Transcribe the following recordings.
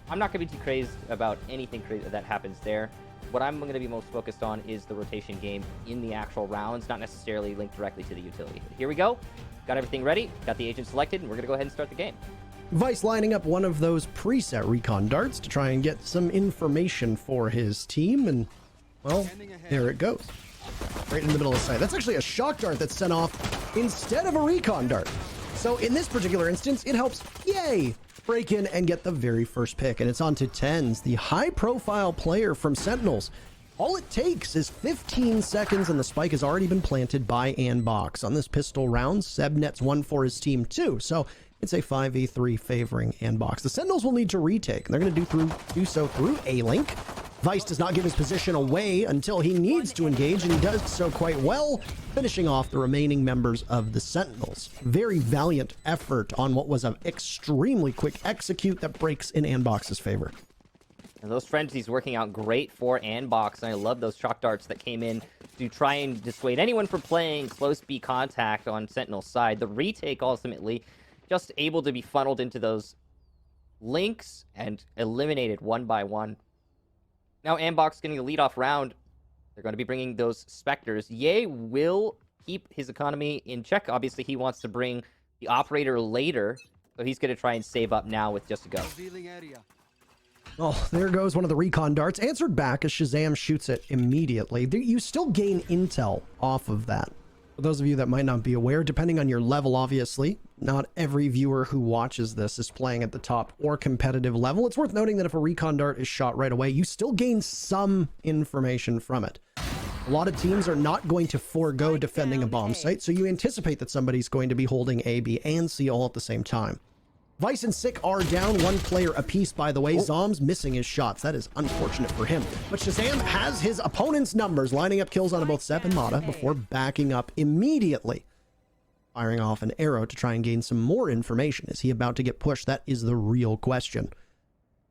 I'm not going to be too crazed about anything crazy that happens there. What I'm going to be most focused on is the rotation game in the actual rounds, not necessarily linked directly to the utility. Here we go. Got everything ready. Got the agent selected, and we're going to go ahead and start the game. Vice lining up one of those preset recon darts to try and get some information for his team, and, well, there it goes. Right in the middle of the site. That's actually a shock dart that's sent off instead of a recon dart. So in this particular instance, it helps, yay, break in and get the very first pick. And it's on to tenz, the high-profile player from Sentinels. All it takes is 15 seconds, and the spike has already been planted by ANDBOX. On this pistol round, Seb nets one for his team too, so it's a 5v3 favoring ANDBOX. The Sentinels will need to retake, and they're going to do so through A-Link. Vice does not give his position away until he needs to engage, and he does so quite well, finishing off the remaining members of the Sentinels. Very valiant effort on what was an extremely quick execute that breaks in ANDBOX's favor. And those frenzies working out great for ANDBOX, and I love those shock darts that came in to try and dissuade anyone from playing close B contact on Sentinel's side. The retake ultimately just able to be funneled into those links and eliminated one by one. Now ANDBOX getting the lead-off round. They're going to be bringing those Spectres. Ye will keep his economy in check. Obviously, he wants to bring the operator later, so he's going to try and save up now with just a go. Oh, there goes one of the recon darts. Answered back as shahzam shoots it immediately. You still gain intel off of that. For those of you that might not be aware, depending on your level, obviously, not every viewer who watches this is playing at the top or competitive level. It's worth noting that if a recon dart is shot right away, you still gain some information from it. A lot of teams are not going to forego defending a bomb site, so you anticipate that somebody's going to be holding A, B, and C all at the same time. Vice and Sick are down one player apiece, by the way. Zombs missing his shots. That is unfortunate for him. But shahzam has his opponent's numbers, lining up kills on both Sep and Mata before backing up immediately. Firing off an arrow to try and gain some more information. Is he about to get pushed? That is the real question.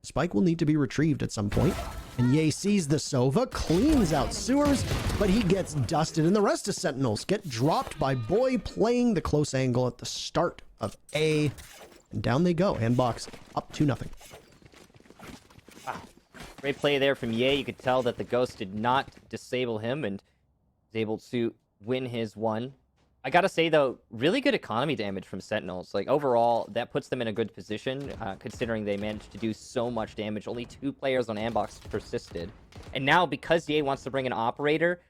Spike will need to be retrieved at some point. And Ye sees the Sova, cleans out sewers, but he gets dusted. And the rest of Sentinels get dropped by Boy playing the close angle at the start of A. And down they go. ANDBOX up 2-0. Wow. Great play there from Ye. You could tell that the Ghost did not disable him and was able to win his one. I gotta say, though, really good economy damage from Sentinels. Like, overall, that puts them in a good position, considering they managed to do so much damage. Only 2 players on ANDBOX persisted. And now, because Ye wants to bring an operator,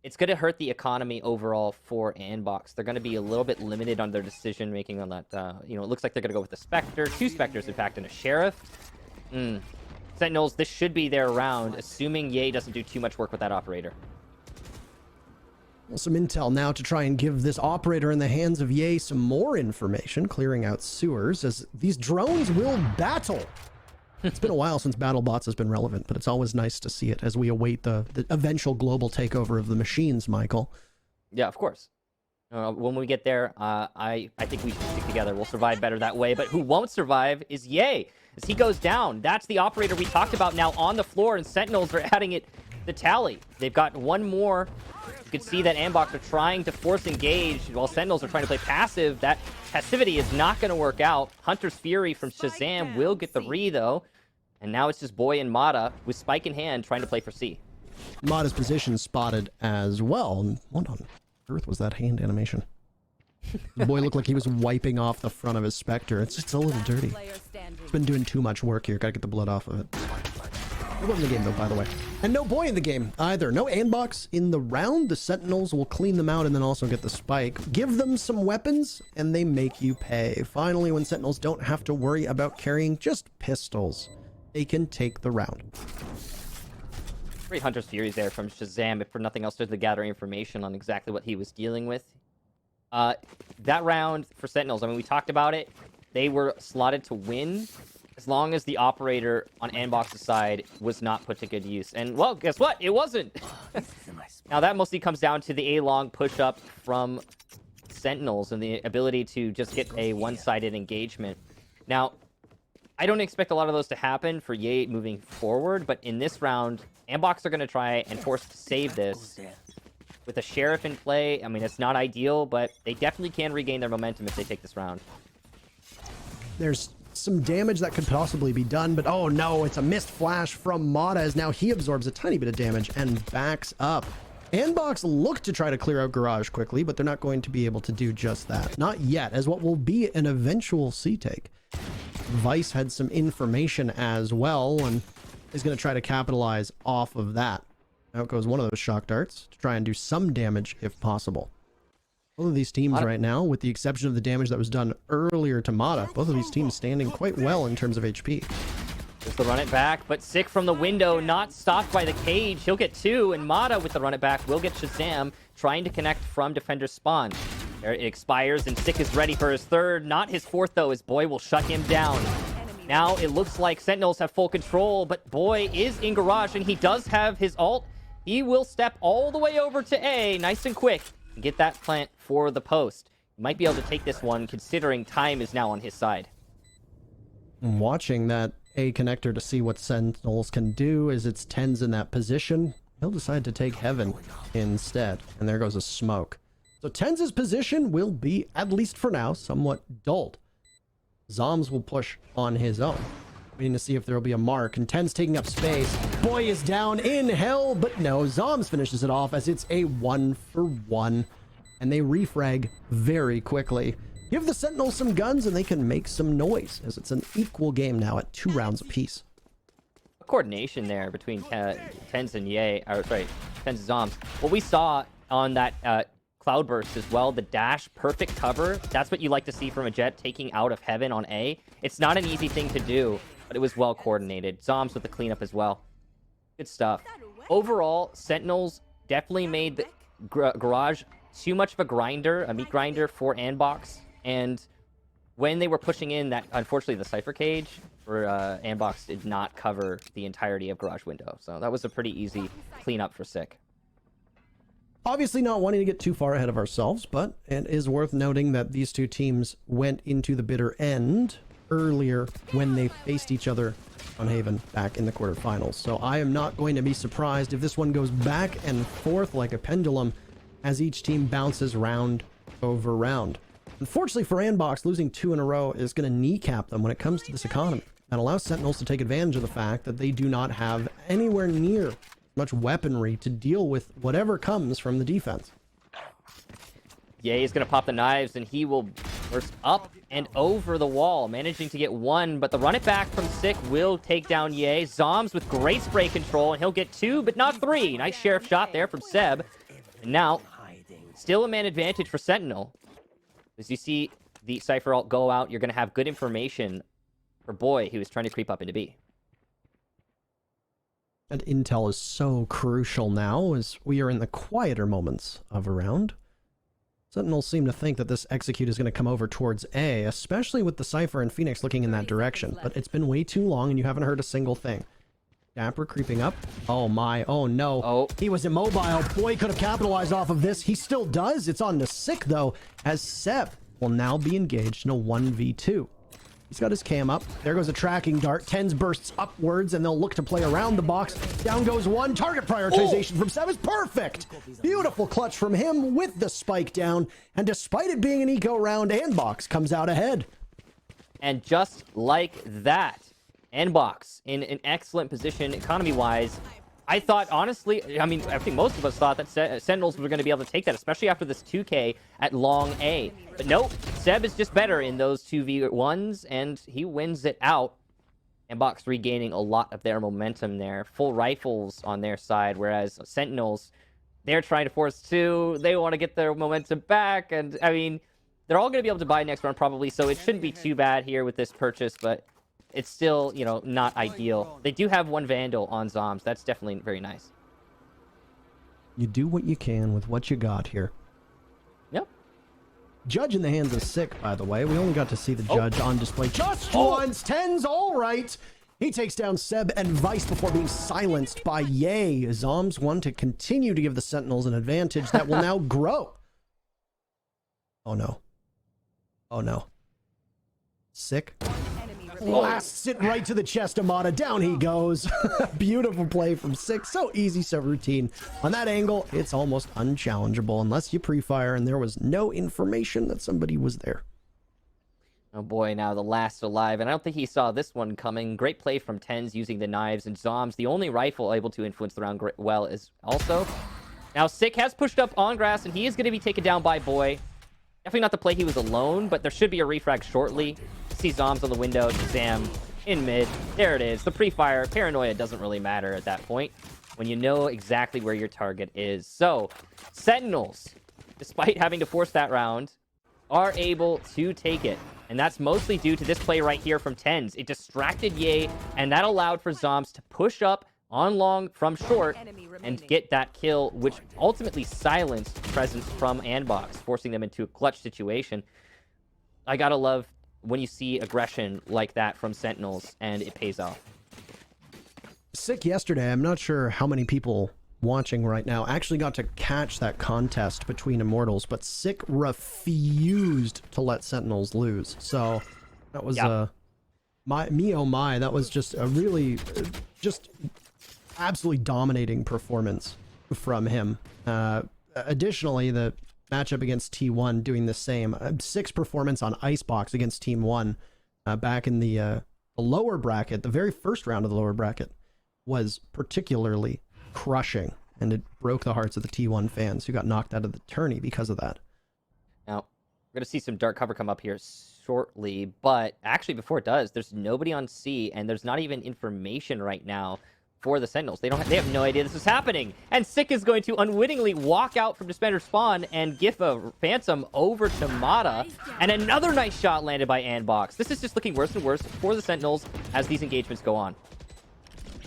it's going to hurt the economy overall for ANDBOX. They're going to be a little bit limited on their decision-making on that. It looks like they're going to go with the Spectre. 2 Spectres, in fact, and a Sheriff. Sentinels, this should be their round, assuming Ye doesn't do too much work with that operator. Well, some intel now to try and give this operator in the hands of Ye some more information, clearing out sewers, as these drones will battle. It's been a while since BattleBots has been relevant, but it's always nice to see it as we await the eventual global takeover of the machines, Michael. Yeah, of course. When we get there, I think we should stick together. We'll survive better that way. But who won't survive is Ye. As he goes down, that's the operator we talked about now on the floor, and Sentinels are adding it the tally. They've got one more. You can see that ANDBOX are trying to force engage while Sentinels are trying to play passive. That passivity is not going to work out. Hunter's Fury from shahzam will get the re, though. And now it's just Boy and Mata with Spike in hand trying to play for C. Mata's position spotted as well. What on earth was that hand animation? The Boy looked like he was wiping off the front of his Spectre. It's just a little dirty. It's been doing too much work here. Gotta get the blood off of it. It wasn't in the game, though, by the way. And no Boy in the game either. No ANDBOX in the round. The Sentinels will clean them out and then also get the spike. Give them some weapons, and they make you pay. Finally, when Sentinels don't have to worry about carrying just pistols, they can take the round. Great Hunter's Furies there from shahzam, if for nothing else, just to gather information on exactly what he was dealing with. That round for Sentinels, I mean, we talked about it. They were slotted to win as long as the operator on ANDBOX's side was not put to good use. And, well, guess what? It wasn't. Now, that mostly comes down to the A-long push-up from Sentinels and the ability to just get a one-sided engagement. Now, I don't expect a lot of those to happen for Ye moving forward, but in this round, ANDBOX are going to try and force to save this. With a Sheriff in play, I mean, it's not ideal, but they definitely can regain their momentum if they take this round. There's some damage that could possibly be done, but oh no, it's a missed flash from Mata as now he absorbs a tiny bit of damage and backs up. ANDBOX look to try to clear out Garage quickly, but they're not going to be able to do just that. Not yet, as what will be an eventual C-take. Vice had some information as well and is going to try to capitalize off of that. Out goes one of those shock darts to try and do some damage if possible. Both of these teams right now, with the exception of the damage that was done earlier to Mata, both of these teams standing quite well in terms of HP. Just the run it back, but Sick from the window, not stopped by the cage. He'll get 2, and Mata with the run it back will get Shazam, trying to connect from defender's spawn. There it expires, and Sick is ready for his 3rd. Not his 4th, though, as Boy will shut him down. Now it looks like Sentinels have full control, but Boy is in Garage, and he does have his ult. He will step all the way over to A, nice and quick, and get that plant for the post. He might be able to take this one, considering time is now on his side. I'm watching that A connector to see what Sentinels can do as it's tenz in that position. He'll decide to take Heaven instead, and there goes a smoke. So tenz's position will be, at least for now, somewhat dulled. Zombs will push on his own. Waiting to see if there will be a mark, and tenz taking up space. Boy is down in hell, but no, Zombs finishes it off as it's a 1-for-1, and they refrag very quickly. Give the Sentinels some guns and they can make some noise, as it's an equal game now at 2 rounds apiece. Coordination there between tenz and tenz and Zombs. What we saw on that Cloudburst as well, the dash, perfect cover. That's what you like to see from a Jet taking out of Heaven on A. It's not an easy thing to do, but it was well coordinated. Zombs with the cleanup as well. Good stuff. Overall, Sentinels definitely made the Garage too much of a grinder, a meat grinder for ANDBOX. And when they were pushing in that, unfortunately, the Cypher cage, for ANDBOX did not cover the entirety of Garage window. So that was a pretty easy cleanup for Sick. Obviously not wanting to get too far ahead of ourselves, but it is worth noting that these two teams went into the bitter end earlier when they faced each other on Haven back in the quarterfinals. So I am not going to be surprised if this one goes back and forth like a pendulum as each team bounces round over round. Unfortunately for ANDBOX, losing 2 in a row is going to kneecap them when it comes to this economy. That allows Sentinels to take advantage of the fact that they do not have anywhere near much weaponry to deal with whatever comes from the defense. Ye is going to pop the knives, and he will burst up and over the wall, managing to get 1, but the run it back from Sick will take down Ye. Zombs with great spray control, and he'll get 2, but not 3. Nice sheriff shot there from Seb. And now, still a man advantage for Sentinel. As you see the Cypher ult go out, you're going to have good information for Boy, who is trying to creep up into B. And intel is so crucial now as we are in the quieter moments of a round. Sentinels seem to think that this execute is going to come over towards A, especially with the Cypher and Phoenix looking in that direction. But it's been way too long and you haven't heard a single thing. dapr creeping up. Oh my, oh no. Oh. He was immobile. Boy could have capitalized off of this. He still does. It's on to Sick though, as Seb will now be engaged in a 1v2. He's got his cam up. There goes a tracking dart. tenz bursts upwards, and they'll look to play around the box. Down goes 1. Target prioritization from Seb is perfect. Beautiful clutch from him with the spike down. And despite it being an eco round, ANDBOX comes out ahead. And just like that, ANDBOX in an excellent position economy-wise. I thought, honestly, I mean, I think most of us thought that Sentinels were going to be able to take that, especially after this 2K at long A. But nope, Seb is just better in those 2v1s, and he wins it out. ANDBOX regaining a lot of their momentum there. Full rifles on their side, whereas Sentinels, they're trying to force 2. They want to get their momentum back, and, I mean, they're all going to be able to buy next round probably, so it shouldn't be too bad here with this purchase, but it's still, you know, not ideal. They do have 1 Vandal on Zombs. That's definitely very nice. You do what you can with what you got here. Yep. Judge in the hands of Sick, by the way. We only got to see the judge on display just once. tenz, all right. He takes down Seb and Vice before being silenced by Ye. Zombs want to continue to give the Sentinels an advantage that will now grow. Oh no. Oh no. Sick. Blasts it right to the chest of Mata. Down he goes. Beautiful play from Sick. So easy, so routine. On that angle, it's almost unchallengeable unless you pre-fire and there was no information that somebody was there. Oh boy, now the last alive, and I don't think he saw this one coming. Great play from tenz using the knives, and zombs, the only rifle able to influence the round well, is also. Now Sick has pushed up on grass, and he is going to be taken down by Boy. Definitely not the play he was alone, but there should be a refrag shortly. See zombs on the window, shahzam in mid. There it is. The pre-fire paranoia doesn't really matter at that point when you know exactly where your target is. So, Sentinels, despite having to force that round, are able to take it. And that's mostly due to this play right here from tenz. It distracted Ye, and that allowed for zombs to push up on long from short and get that kill, which ultimately silenced presence from ANDBOX, forcing them into a clutch situation. I gotta love when you see aggression like that from Sentinels, and it pays off. Sick yesterday, I'm not sure how many people watching right now actually got to catch that contest between Immortals, but Sick refused to let Sentinels lose. So that was oh my, that was just a really just absolutely dominating performance from him. Additionally, the matchup against T1 doing the same. Sick's performance on Icebox against Team 1 back in the lower bracket, the very first round of the lower bracket, was particularly crushing, and it broke the hearts of the T1 fans who got knocked out of the tourney because of that. Now, we're going to see some dark cover come up here shortly, but actually before it does, there's nobody on C, and there's not even information right now for the Sentinels. They have no idea this is happening, and Sick is going to unwittingly walk out from Disbanded Spawn and give a Phantom over to Mata, and another nice shot landed by ANDBOX. This is just looking worse and worse for the Sentinels as these engagements go on.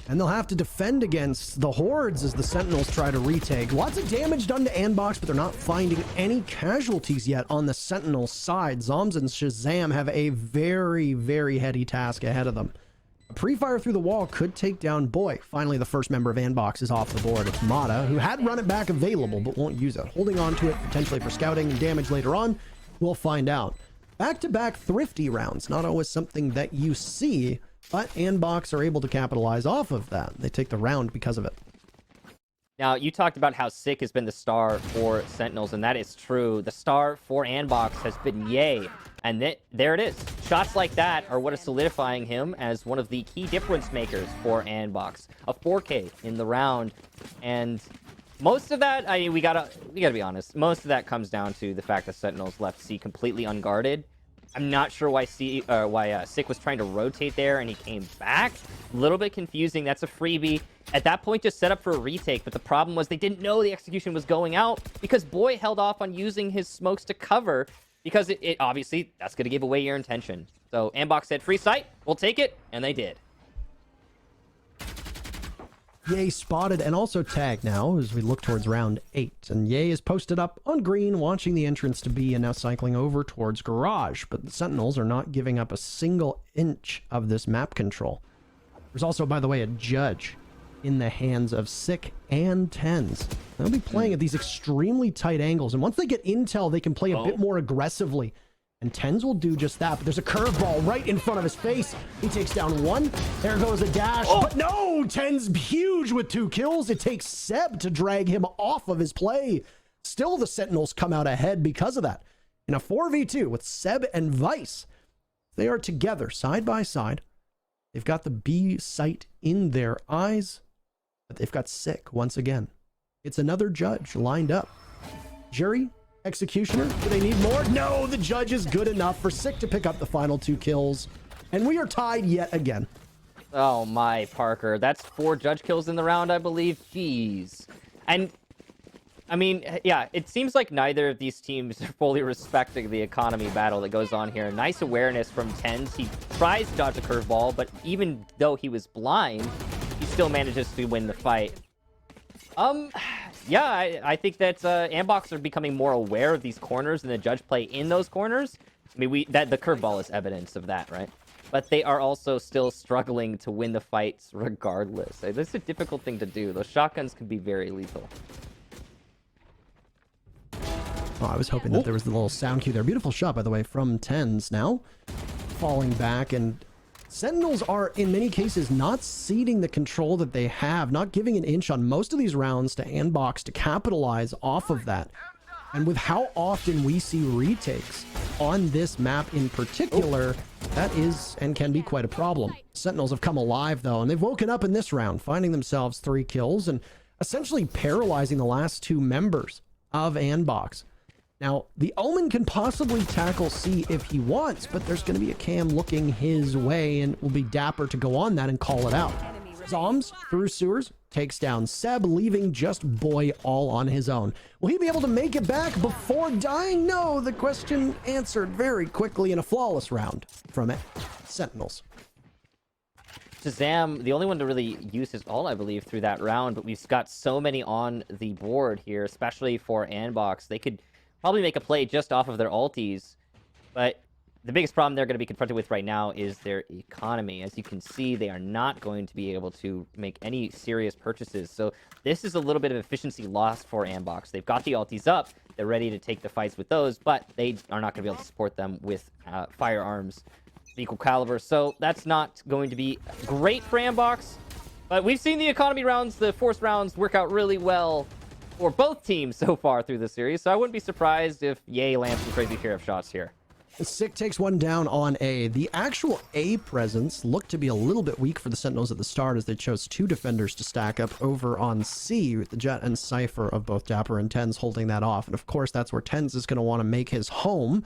And they'll have to defend against the hordes as the Sentinels try to retake. Lots of damage done to ANDBOX, but they're not finding any casualties yet on the Sentinel side. Zombs and shahzam have a very, very heady task ahead of them. A pre-fire through the wall could take down Boy. Finally, the first member of ANDBOX is off the board. It's Mata, who had run it back available, but won't use it. Holding on to it potentially for scouting and damage later on. We'll find out. Back-to-back thrifty rounds. Not always something that you see, but ANDBOX are able to capitalize off of that. They take the round because of it. Now, you talked about how Sick has been the star for Sentinels, and that is true. The star for ANDBOX has been Ye, and there it is. Shots like that are what is solidifying him as one of the key difference makers for ANDBOX. A 4K in the round, and most of that, I mean, we gotta be honest, most of that comes down to the fact that Sentinels left C completely unguarded. I'm not sure why Sick was trying to rotate there and he came back. A little bit confusing. That's a freebie. At that point, just set up for a retake. But the problem was they didn't know the execution was going out because Boy held off on using his smokes to cover because it obviously, that's going to give away your intention. So ANDBOX said, free sight, we'll take it. And they did. Ye spotted and also tagged now as we look towards round 8. And Ye is posted up on green, watching the entrance to B and now cycling over towards garage. But the Sentinels are not giving up a single inch of this map control. There's also, by the way, a judge in the hands of Sick and tenz. They'll be playing at these extremely tight angles. And once they get intel, they can play a bit more aggressively. And tenz will do just that, but there's a curveball right in front of his face. He takes down one. There goes a dash. But no, tenz huge with 2 kills. It takes Seb to drag him off of his play. Still, the Sentinels come out ahead because of that. In a 4v2 with Seb and Vice, they are together side by side. They've got the B sight in their eyes, but they've got Sick once again. It's another judge lined up. Jury, executioner, do they need more? No, the judge is good enough for Sick to pick up the final 2 kills. And we are tied yet again. Oh my, Parker. That's 4 judge kills in the round, I believe. Jeez. And, I mean, yeah, it seems like neither of these teams are fully respecting the economy battle that goes on here. Nice awareness from tenz. He tries to dodge the curveball, but even though he was blind, he still manages to win the fight. Yeah, I think that ANDBOX are becoming more aware of these corners and the judge play in those corners. I mean, the curveball is evidence of that, right? But they are also still struggling to win the fights regardless. This is a difficult thing to do. Those shotguns can be very lethal. Oh, I was hoping that there was the little sound cue there. Beautiful shot, by the way, from tenz now. Falling back, and Sentinels are, in many cases, not ceding the control that they have, not giving an inch on most of these rounds to ANDBOX to capitalize off of that. And with how often we see retakes on this map in particular, that is and can be quite a problem. Sentinels have come alive though, and they've woken up in this round, finding themselves 3 kills and essentially paralyzing the last 2 members of ANDBOX. Now, the Omen can possibly tackle C if he wants, but there's going to be a cam looking his way, and it will be dapr to go on that and call it out. Zombs through sewers takes down Seb, leaving just Boy all on his own. Will he be able to make it back before dying? No, the question answered very quickly in a flawless round from Sentinels. Shahzam, the only one to really use his ult, I believe, through that round, but we've got so many on the board here, especially for ANDBOX. They could probably make a play just off of their ulties, but the biggest problem they're going to be confronted with right now is their economy. As you can see, they are not going to be able to make any serious purchases. So this is a little bit of efficiency loss for ANDBOX. They've got the ultis up. They're ready to take the fights with those, but they are not going to be able to support them with firearms of equal caliber. So that's not going to be great for ANDBOX. But we've seen the economy rounds, the forced rounds, work out really well for both teams so far through the series. So I wouldn't be surprised if Yay lands some crazy sheriff shots here. Sick takes one down on A. The actual A presence looked to be a little bit weak for the Sentinels at the start, as they chose 2 defenders to stack up over on C, with the Jet and Cypher of both dapr and tenz holding that off. And of course, that's where tenz is going to want to make his home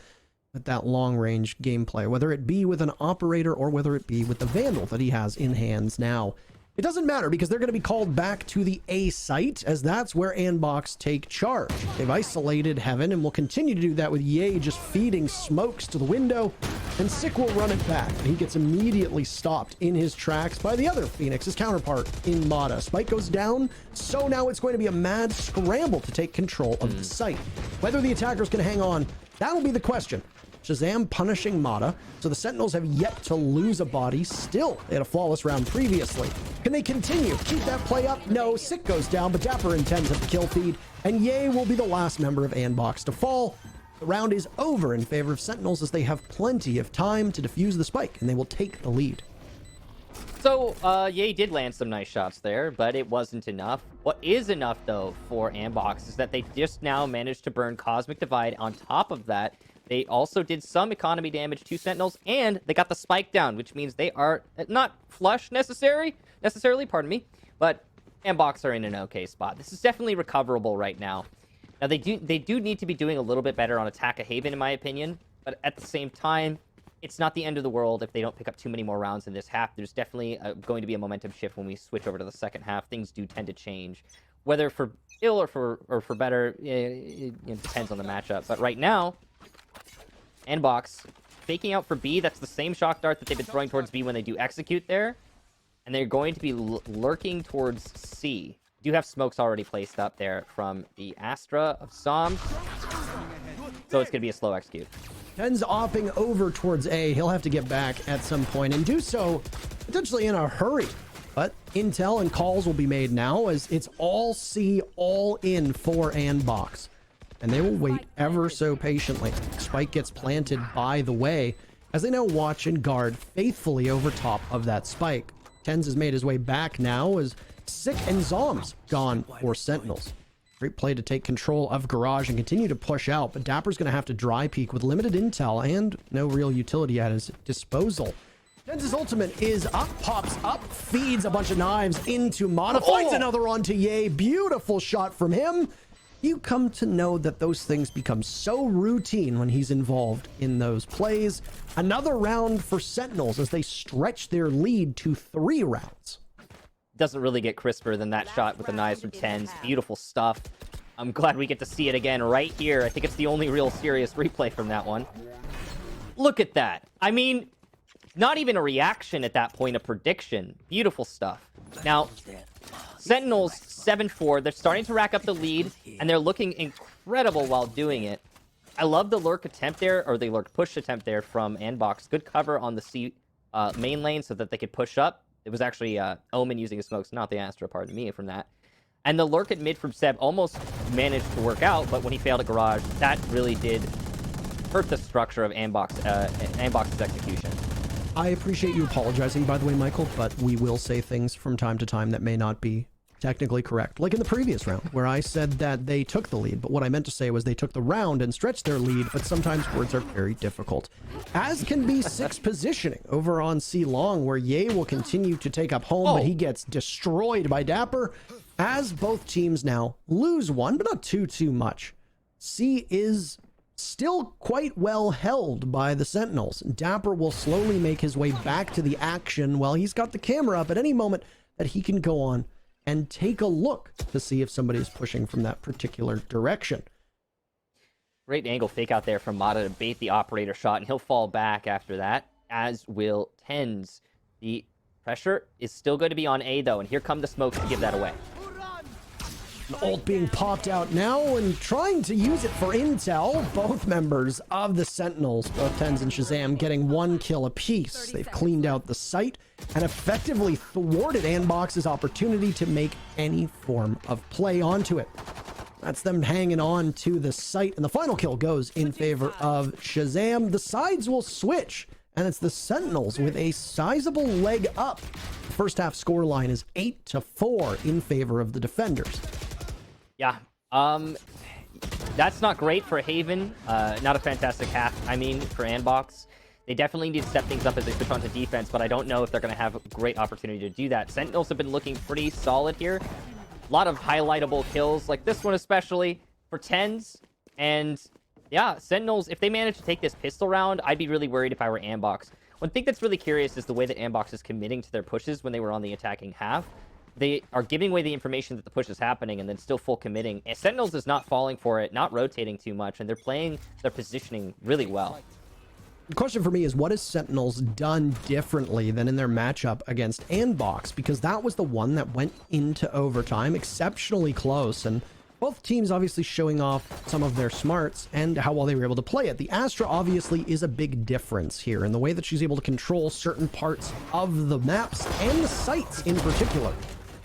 with that long-range gameplay, whether it be with an operator or whether it be with the Vandal that he has in hands now. It doesn't matter, because they're going to be called back to the A site, as that's where ANDBOX take charge. They've isolated Heaven and will continue to do that, with Yay just feeding smokes to the window, and Sick will run it back. He gets immediately stopped in his tracks by the other Phoenix, his counterpart in Mata. Spike goes down, so now it's going to be a mad scramble to take control of the site. Whether the attacker's going to hang on, that'll be the question. Shahzam punishing Mata, so the Sentinels have yet to lose a body. Still, they had a flawless round previously. Can they continue? Keep that play up? No, Sick goes down, but dapr and tenz have the kill feed, and Yay will be the last member of ANDBOX to fall. The round is over in favor of Sentinels, as they have plenty of time to defuse the spike, and they will take the lead. So, Yay did land some nice shots there, but it wasn't enough. What is enough, though, for ANDBOX is that they just now managed to burn Cosmic Divide. On top of that, they also did some economy damage to Sentinels, and they got the spike down, which means they are not flush necessarily, pardon me, but ANDBOX are in an okay spot. This is definitely recoverable right now. Now, they do need to be doing a little bit better on Attack a Haven, in my opinion, but at the same time, it's not the end of the world if they don't pick up too many more rounds in this half. There's definitely going to be a momentum shift when we switch over to the second half. Things do tend to change, whether for ill or for better. It depends on the matchup. But right now, ANDBOX faking out for B. That's the same shock dart that they've been throwing towards B when they do execute there, and they're going to be lurking towards C. Do have smokes already placed up there from the Astra of Zombs, so it's going to be a slow execute. tenz opping over towards A. He'll have to get back at some point, and do so potentially in a hurry. But intel and calls will be made now, as it's all C, all in for ANDBOX. And they will wait ever so patiently. Spike gets planted by the way, as they now watch and guard faithfully over top of that spike. tenz has made his way back now, as Sick and Zombs gone for Sentinels. Great play to take control of Garage and continue to push out, but dapr's going to have to dry peek with limited intel and no real utility at his disposal. tenz's ultimate is up, pops up, feeds a bunch of knives into Mata, finds another onto Yay. Beautiful shot from him. You come to know that those things become so routine when he's involved in those plays. Another round for Sentinels as they stretch their lead to 3 rounds. Doesn't really get crisper than that shot with the knives from tenz. Beautiful stuff. I'm glad we get to see it again right here. I think it's the only real serious replay from that one. Look at that. I mean, not even a reaction at that point, a prediction. Beautiful stuff. Now, Sentinels 7-4. They're starting to rack up the lead, and they're looking incredible while doing it. I love the lurk attempt there, or the lurk push attempt there from ANDBOX. Good cover on the C main lane so that they could push up. It was actually Omen using his smokes, not the Astra, pardon me, from that. And the lurk at mid from Seb almost managed to work out, but when he failed a Garage, that really did hurt the structure of ANDBOX's execution. I appreciate you apologizing, by the way, Michael, but we will say things from time to time that may not be technically correct. Like in the previous round, where I said that they took the lead, but what I meant to say was they took the round and stretched their lead, but sometimes words are very difficult. As can be 6 positioning over on C long, where Ye will continue to take up home, but he gets destroyed by dapr, as both teams now lose one, but not too much. C is still quite well held by the Sentinels. dapr will slowly make his way back to the action while he's got the camera up at any moment that he can go on and take a look to see if somebody's pushing from that particular direction. Great angle fake out there from Mata to bait the operator shot, and he'll fall back after that, as will tenz. The pressure is still going to be on A, though, and here come the smokes to give that away. An ult being popped out now and trying to use it for intel. Both members of the Sentinels, both tenz and shahzam, getting 1 kill apiece. They've cleaned out the site and effectively thwarted ANDBOX's opportunity to make any form of play onto it. That's them hanging on to the site, and the final kill goes in favor of shahzam. The sides will switch, and it's the Sentinels with a sizable leg up. The first half scoreline is 8-4 in favor of the defenders. Yeah, that's not great for Haven. Not a fantastic half, I mean, for ANDBOX. They definitely need to step things up as they switch onto defense, but I don't know if they're going to have a great opportunity to do that. Sentinels have been looking pretty solid here. A lot of highlightable kills, like this one especially, for tenz. And yeah, Sentinels, if they manage to take this pistol round, I'd be really worried if I were ANDBOX. One thing that's really curious is the way that ANDBOX is committing to their pushes when they were on the attacking half. They are giving away the information that the push is happening and then still full committing. And Sentinels is not falling for it, not rotating too much, and they're playing their positioning really well. The question for me is, what has Sentinels done differently than in their matchup against ANDBOX? Because that was the one that went into overtime, exceptionally close, and both teams obviously showing off some of their smarts and how well they were able to play it. The Astra obviously is a big difference here in the way that she's able to control certain parts of the maps and the sites in particular.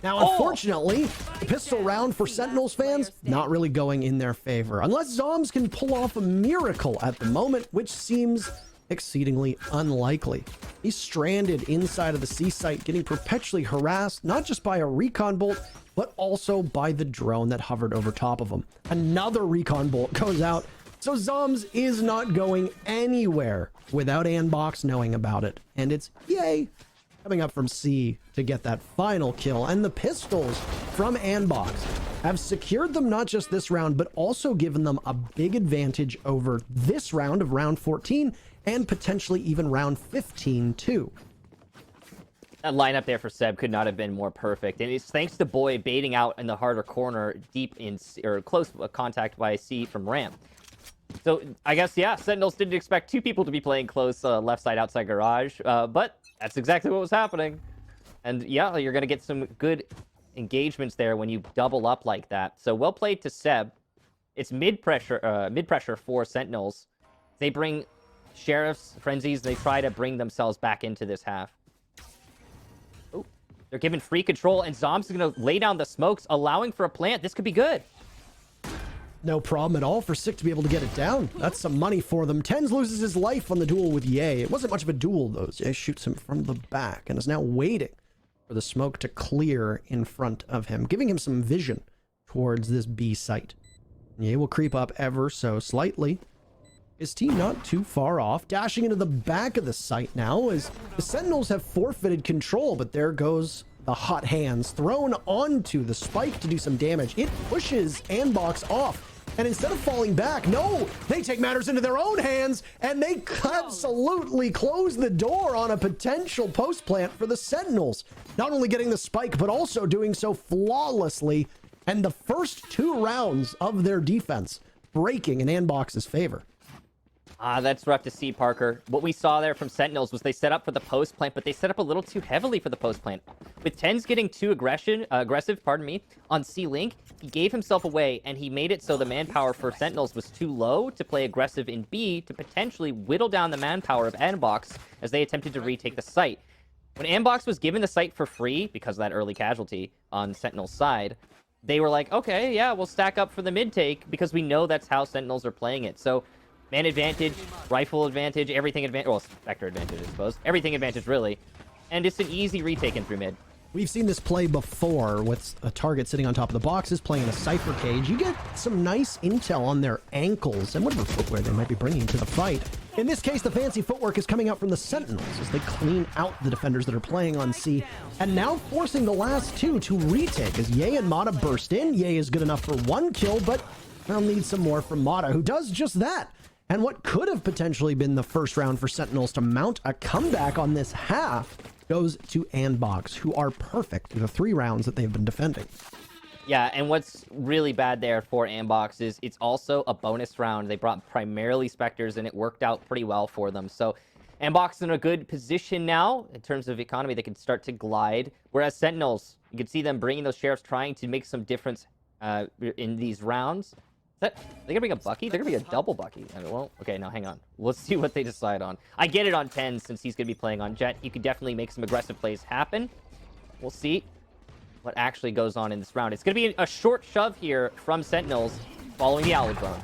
Now, unfortunately, the pistol round for Sentinels fans, not really going in their favor, unless zombs can pull off a miracle at the moment, which seems exceedingly unlikely. He's stranded inside of the C site, getting perpetually harassed, not just by a recon bolt, but also by the drone that hovered over top of him. Another recon bolt goes out, so zombs is not going anywhere without ANDBOX knowing about it. And it's Ye coming up from C to get that final kill. And the pistols from ANDBOX have secured them not just this round, but also given them a big advantage over this round of round 14 and potentially even round 15 too. That lineup there for Seb could not have been more perfect, and it's thanks to Boy baiting out in the harder corner, deep in or close contact by C from ramp. So I guess, yeah, Sentinels didn't expect 2 people to be playing close left side outside garage, but that's exactly what was happening. And yeah, you're gonna get some good engagements there when you double up like that. So well played to Seb. It's mid pressure for Sentinels. They bring sheriffs, frenzies. They try to bring themselves back into this half. Oh, they're given free control, and Zombs is going to lay down the smokes, allowing for a plant. This could be good. No problem at all for Sick to be able to get it down. That's some money for them. tenz loses his life on the duel with Ye. It wasn't much of a duel, though. Ye shoots him from the back and is now waiting for the smoke to clear in front of him, giving him some vision towards this B site. Ye will creep up ever so slightly. His team not too far off, dashing into the back of the site now as the Sentinels have forfeited control, but there goes the hot hands thrown onto the spike to do some damage. It pushes ANDBOX off. And instead of falling back, no, they take matters into their own hands and they absolutely close the door on a potential post plant for the Sentinels. Not only getting the spike, but also doing so flawlessly. And the first 2 rounds of their defense breaking in ANDBOX's favor. That's rough to see, Parker. What we saw there from Sentinels was they set up for the post plant, but they set up a little too heavily for the post plant. With tenz getting too aggressive, on C-Link, he gave himself away, and he made it so the manpower for Sentinels was too low to play aggressive in B to potentially whittle down the manpower of ANDBOX as they attempted to retake the site. When ANDBOX was given the site for free, because of that early casualty on Sentinel's side, they were like, okay, yeah, we'll stack up for the mid-take, because we know that's how Sentinels are playing it. So man advantage, rifle advantage, everything advantage. Well, spectre advantage, I suppose. Everything advantage, really. And it's an easy retake in through mid. We've seen this play before with a target sitting on top of the boxes playing in a Cypher cage. You get some nice intel on their ankles and whatever footwear they might be bringing to the fight. In this case, the fancy footwork is coming out from the Sentinels as they clean out the defenders that are playing on C, and now forcing the last two to retake as Ye and Mata burst in. Ye is good enough for 1 kill, but they'll need some more from Mata, who does just that. And what could have potentially been the first round for Sentinels to mount a comeback on this half goes to ANDBOX, who are perfect through the 3 rounds that they've been defending. Yeah, and what's really bad there for ANDBOX is it's also a bonus round. They brought primarily Spectres, and it worked out pretty well for them. So ANDBOX is in a good position now in terms of economy. They can start to glide, whereas Sentinels, you can see them bringing those Sheriffs, trying to make some difference in these rounds. They're gonna bring a Bucky? They're gonna be a double Bucky. I mean, well, okay, now hang on. Let's see what they decide on. I get it on tenz since he's gonna be playing on Jet. He could definitely make some aggressive plays happen. We'll see what actually goes on in this round. It's gonna be a short shove here from Sentinels following the Owl Drone.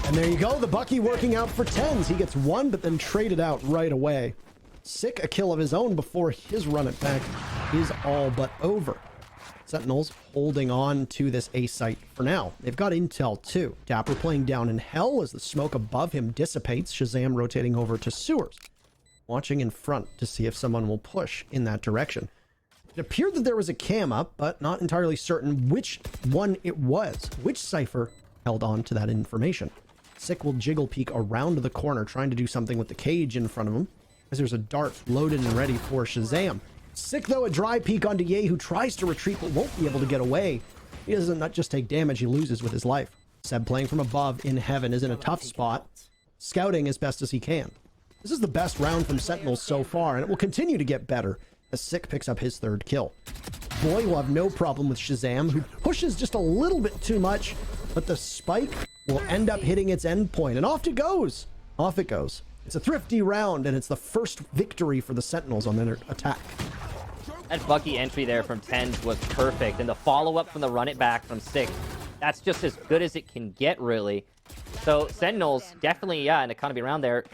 And there you go, the Bucky working out for tenz. He gets 1, but then traded out right away. Sick a kill of his own before his run it back is all but over. Sentinels holding on to this A site for now. They've got intel too. dapr playing down in hell as the smoke above him dissipates. shahzam rotating over to sewers, watching in front to see if someone will push in that direction. It appeared that there was a cam up, but not entirely certain which one it was. Which Cypher held on to that information. Sick will jiggle peek around the corner, trying to do something with the cage in front of him, as there's a dart loaded and ready for shahzam. Sick, though, a dry peek onto Ye, who tries to retreat but won't be able to get away. He doesn't not just take damage, he loses with his life. Seb playing from above in heaven is in a tough spot, scouting as best as he can. This is the best round from Sentinels so far, and it will continue to get better as Sick picks up his 3rd kill. Boy will have no problem with shahzam, who pushes just a little bit too much, but the spike will end up hitting its end point, and off it goes. Off it goes. It's a thrifty round, and it's the first victory for the Sentinels on their attack. That Bucky entry there from tenz was perfect, and the follow-up from the run it back from Sick, that's just as good as it can get, really. So Sentinels definitely, yeah, an economy round there,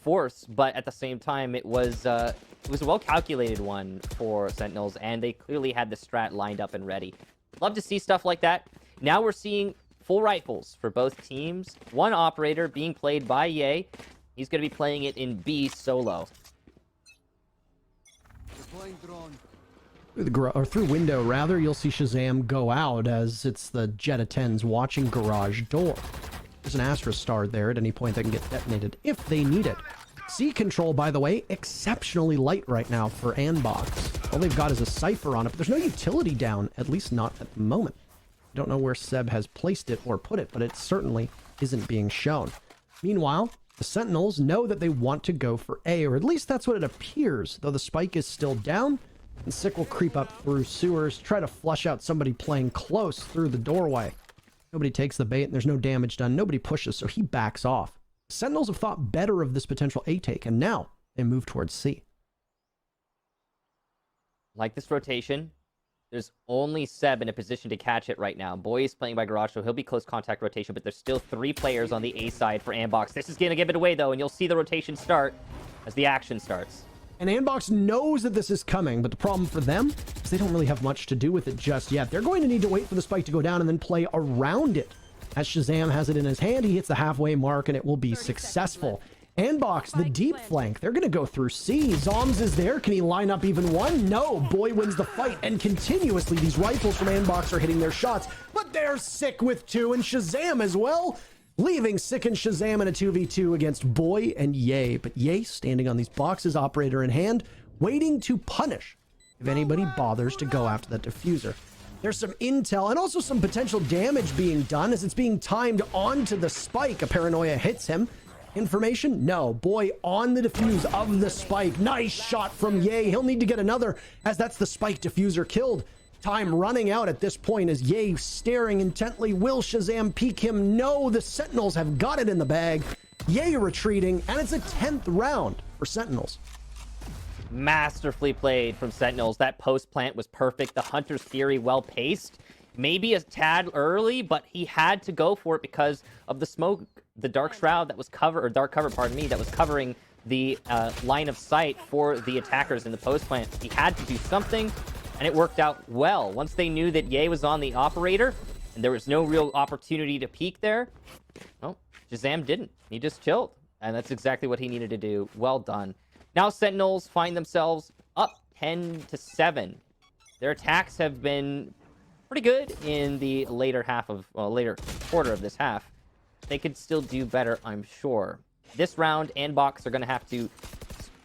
force, but at the same time, it was a well-calculated one for Sentinels, and they clearly had the strat lined up and ready. Love to see stuff like that. Now we're seeing full rifles for both teams. One operator being played by Ye. He's going to be playing it in B solo. Through window, rather, you'll see shahzam go out as it's the Jet of tenz watching garage door. There's an Astra star there at any point that can get detonated if they need it. C control, by the way, exceptionally light right now for ANDBOX. All they've got is a Cypher on it, but there's no utility down, at least not at the moment. I don't know where Seb has placed it or put it, but it certainly isn't being shown. Meanwhile, the Sentinels know that they want to go for A, or at least that's what it appears, though the spike is still down, and Sick will creep up through sewers, try to flush out somebody playing close through the doorway. Nobody takes the bait, and there's no damage done. Nobody pushes, so he backs off. Sentinels have thought better of this potential A take, and now they move towards C. Like this rotation, there's only Seb in a position to catch it right now. Boy is playing by garage, so he'll be close contact rotation, but there's still 3 players on the A side for ANDBOX. This is going to give it away, though, and you'll see the rotation start as the action starts. And ANDBOX knows that this is coming, but the problem for them is they don't really have much to do with it just yet. They're going to need to wait for the spike to go down and then play around it. As shahzam has it in his hand, he hits the halfway mark, and it will be successful. ANDBOX, the deep flank, they're going to go through C. Zombs is there. Can he line up even one? No. Boy wins the fight, and continuously these rifles from ANDBOX are hitting their shots, but they're Sick with 2, and shahzam as well, leaving Sick and shahzam in a 2v2 against Boy and Ye. But Ye standing on these boxes, operator in hand, waiting to punish if anybody bothers to go after that diffuser. There's some intel and also some potential damage being done as it's being timed onto the spike. A paranoia hits him. Information? No. Boy on the defuse of the spike. Nice shot from Ye. He'll need to get another as that's the spike diffuser killed. Time running out at this point as Ye staring intently. Will shahzam peek him? No. The Sentinels have got it in the bag. Ye retreating, and it's a 10th round for Sentinels. Masterfully played from Sentinels. That post plant was perfect. The Hunter's Fury well paced. Maybe a tad early, but he had to go for it because of the smoke, the dark shroud that was dark cover, pardon me, that was covering the line of sight for the attackers in the post plant. He had to do something. and it worked out well. Once they knew that Ye was on the operator, and there was no real opportunity to peek there, well, shahzam didn't. He just chilled, and that's exactly what he needed to do. Well done. Now Sentinels find themselves up 10-7. Their attacks have been pretty good in the later quarter of this half. They could still do better, I'm sure. This round, ANDBOX are going to have to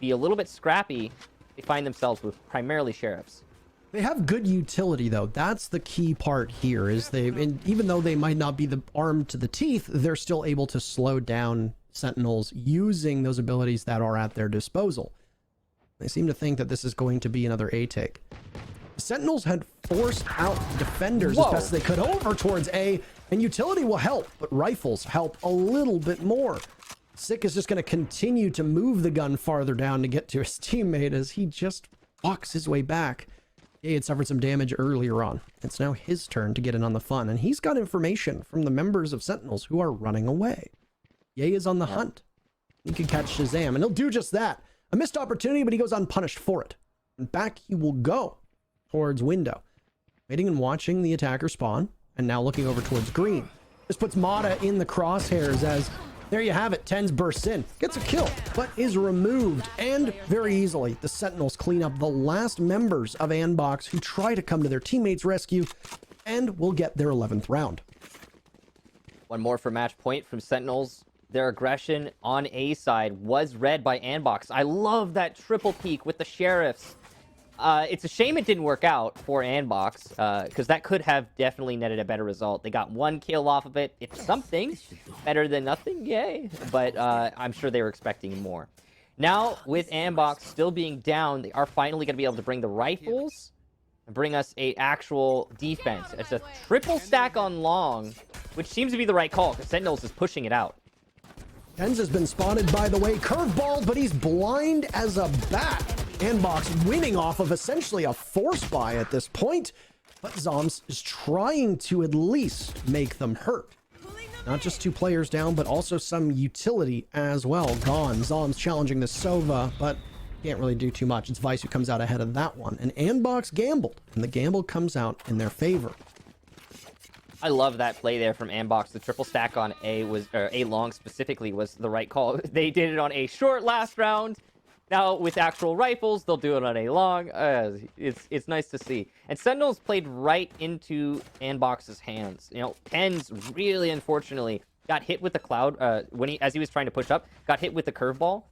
be a little bit scrappy. They find themselves with primarily sheriffs. They have good utility, though. That's the key part here, is and even though they might not be the arm to the teeth, they're still able to slow down Sentinels using those abilities that are at their disposal. They seem to think that this is going to be another A take. The Sentinels had forced out defenders as best as they could over towards A, and utility will help, but rifles help a little bit more. Sick is just going to continue to move the gun farther down to get to his teammate as he just walks his way back. He had suffered some damage earlier on. It's now his turn to get in on the fun, and he's got information from the members of Sentinels who are running away. Ye is on the hunt. He can catch shahzam, and he'll do just that. A missed opportunity, but he goes unpunished for it. And back he will go towards window, waiting and watching the attacker spawn, and now looking over towards green. This puts Mata in the crosshairs as, there you have it, tenz bursts in, gets a kill, but is removed, and very easily, the Sentinels clean up the last members of ANDBOX who try to come to their teammates' rescue, and will get their 11th round. One more for match point from Sentinels. Their aggression on A side was read by ANDBOX. I love that triple peek with the sheriffs. It's a shame it didn't work out for ANDBOX, because that could have definitely netted a better result. They got one kill off of it. It's something. Better than nothing, yay. But I'm sure they were expecting more. Now, with ANDBOX still being down, they are finally going to be able to bring the rifles and bring us a actual defense. It's a triple stack on long, which seems to be the right call, because Sentinels is pushing it out. tenz has been spotted, by the way. Curveball, but he's blind as a bat. ANDBOX winning off of essentially a force buy at this point. But zombs is trying to at least make them hurt. Not just 2 players down, but also some utility as well. Gone. zombs challenging the Sova, but can't really do too much. It's Vice who comes out ahead of that one. And ANDBOX gambled, and the gamble comes out in their favor. I love that play there from ANDBOX. The triple stack on A long specifically was the right call. They did it on A short last round. Now with actual rifles, they'll do it on A long. It's nice to see. And Sentinels played right into ANDBOX's hands. You know, tenz really unfortunately got hit with the cloud as he was trying to push up, got hit with the curveball,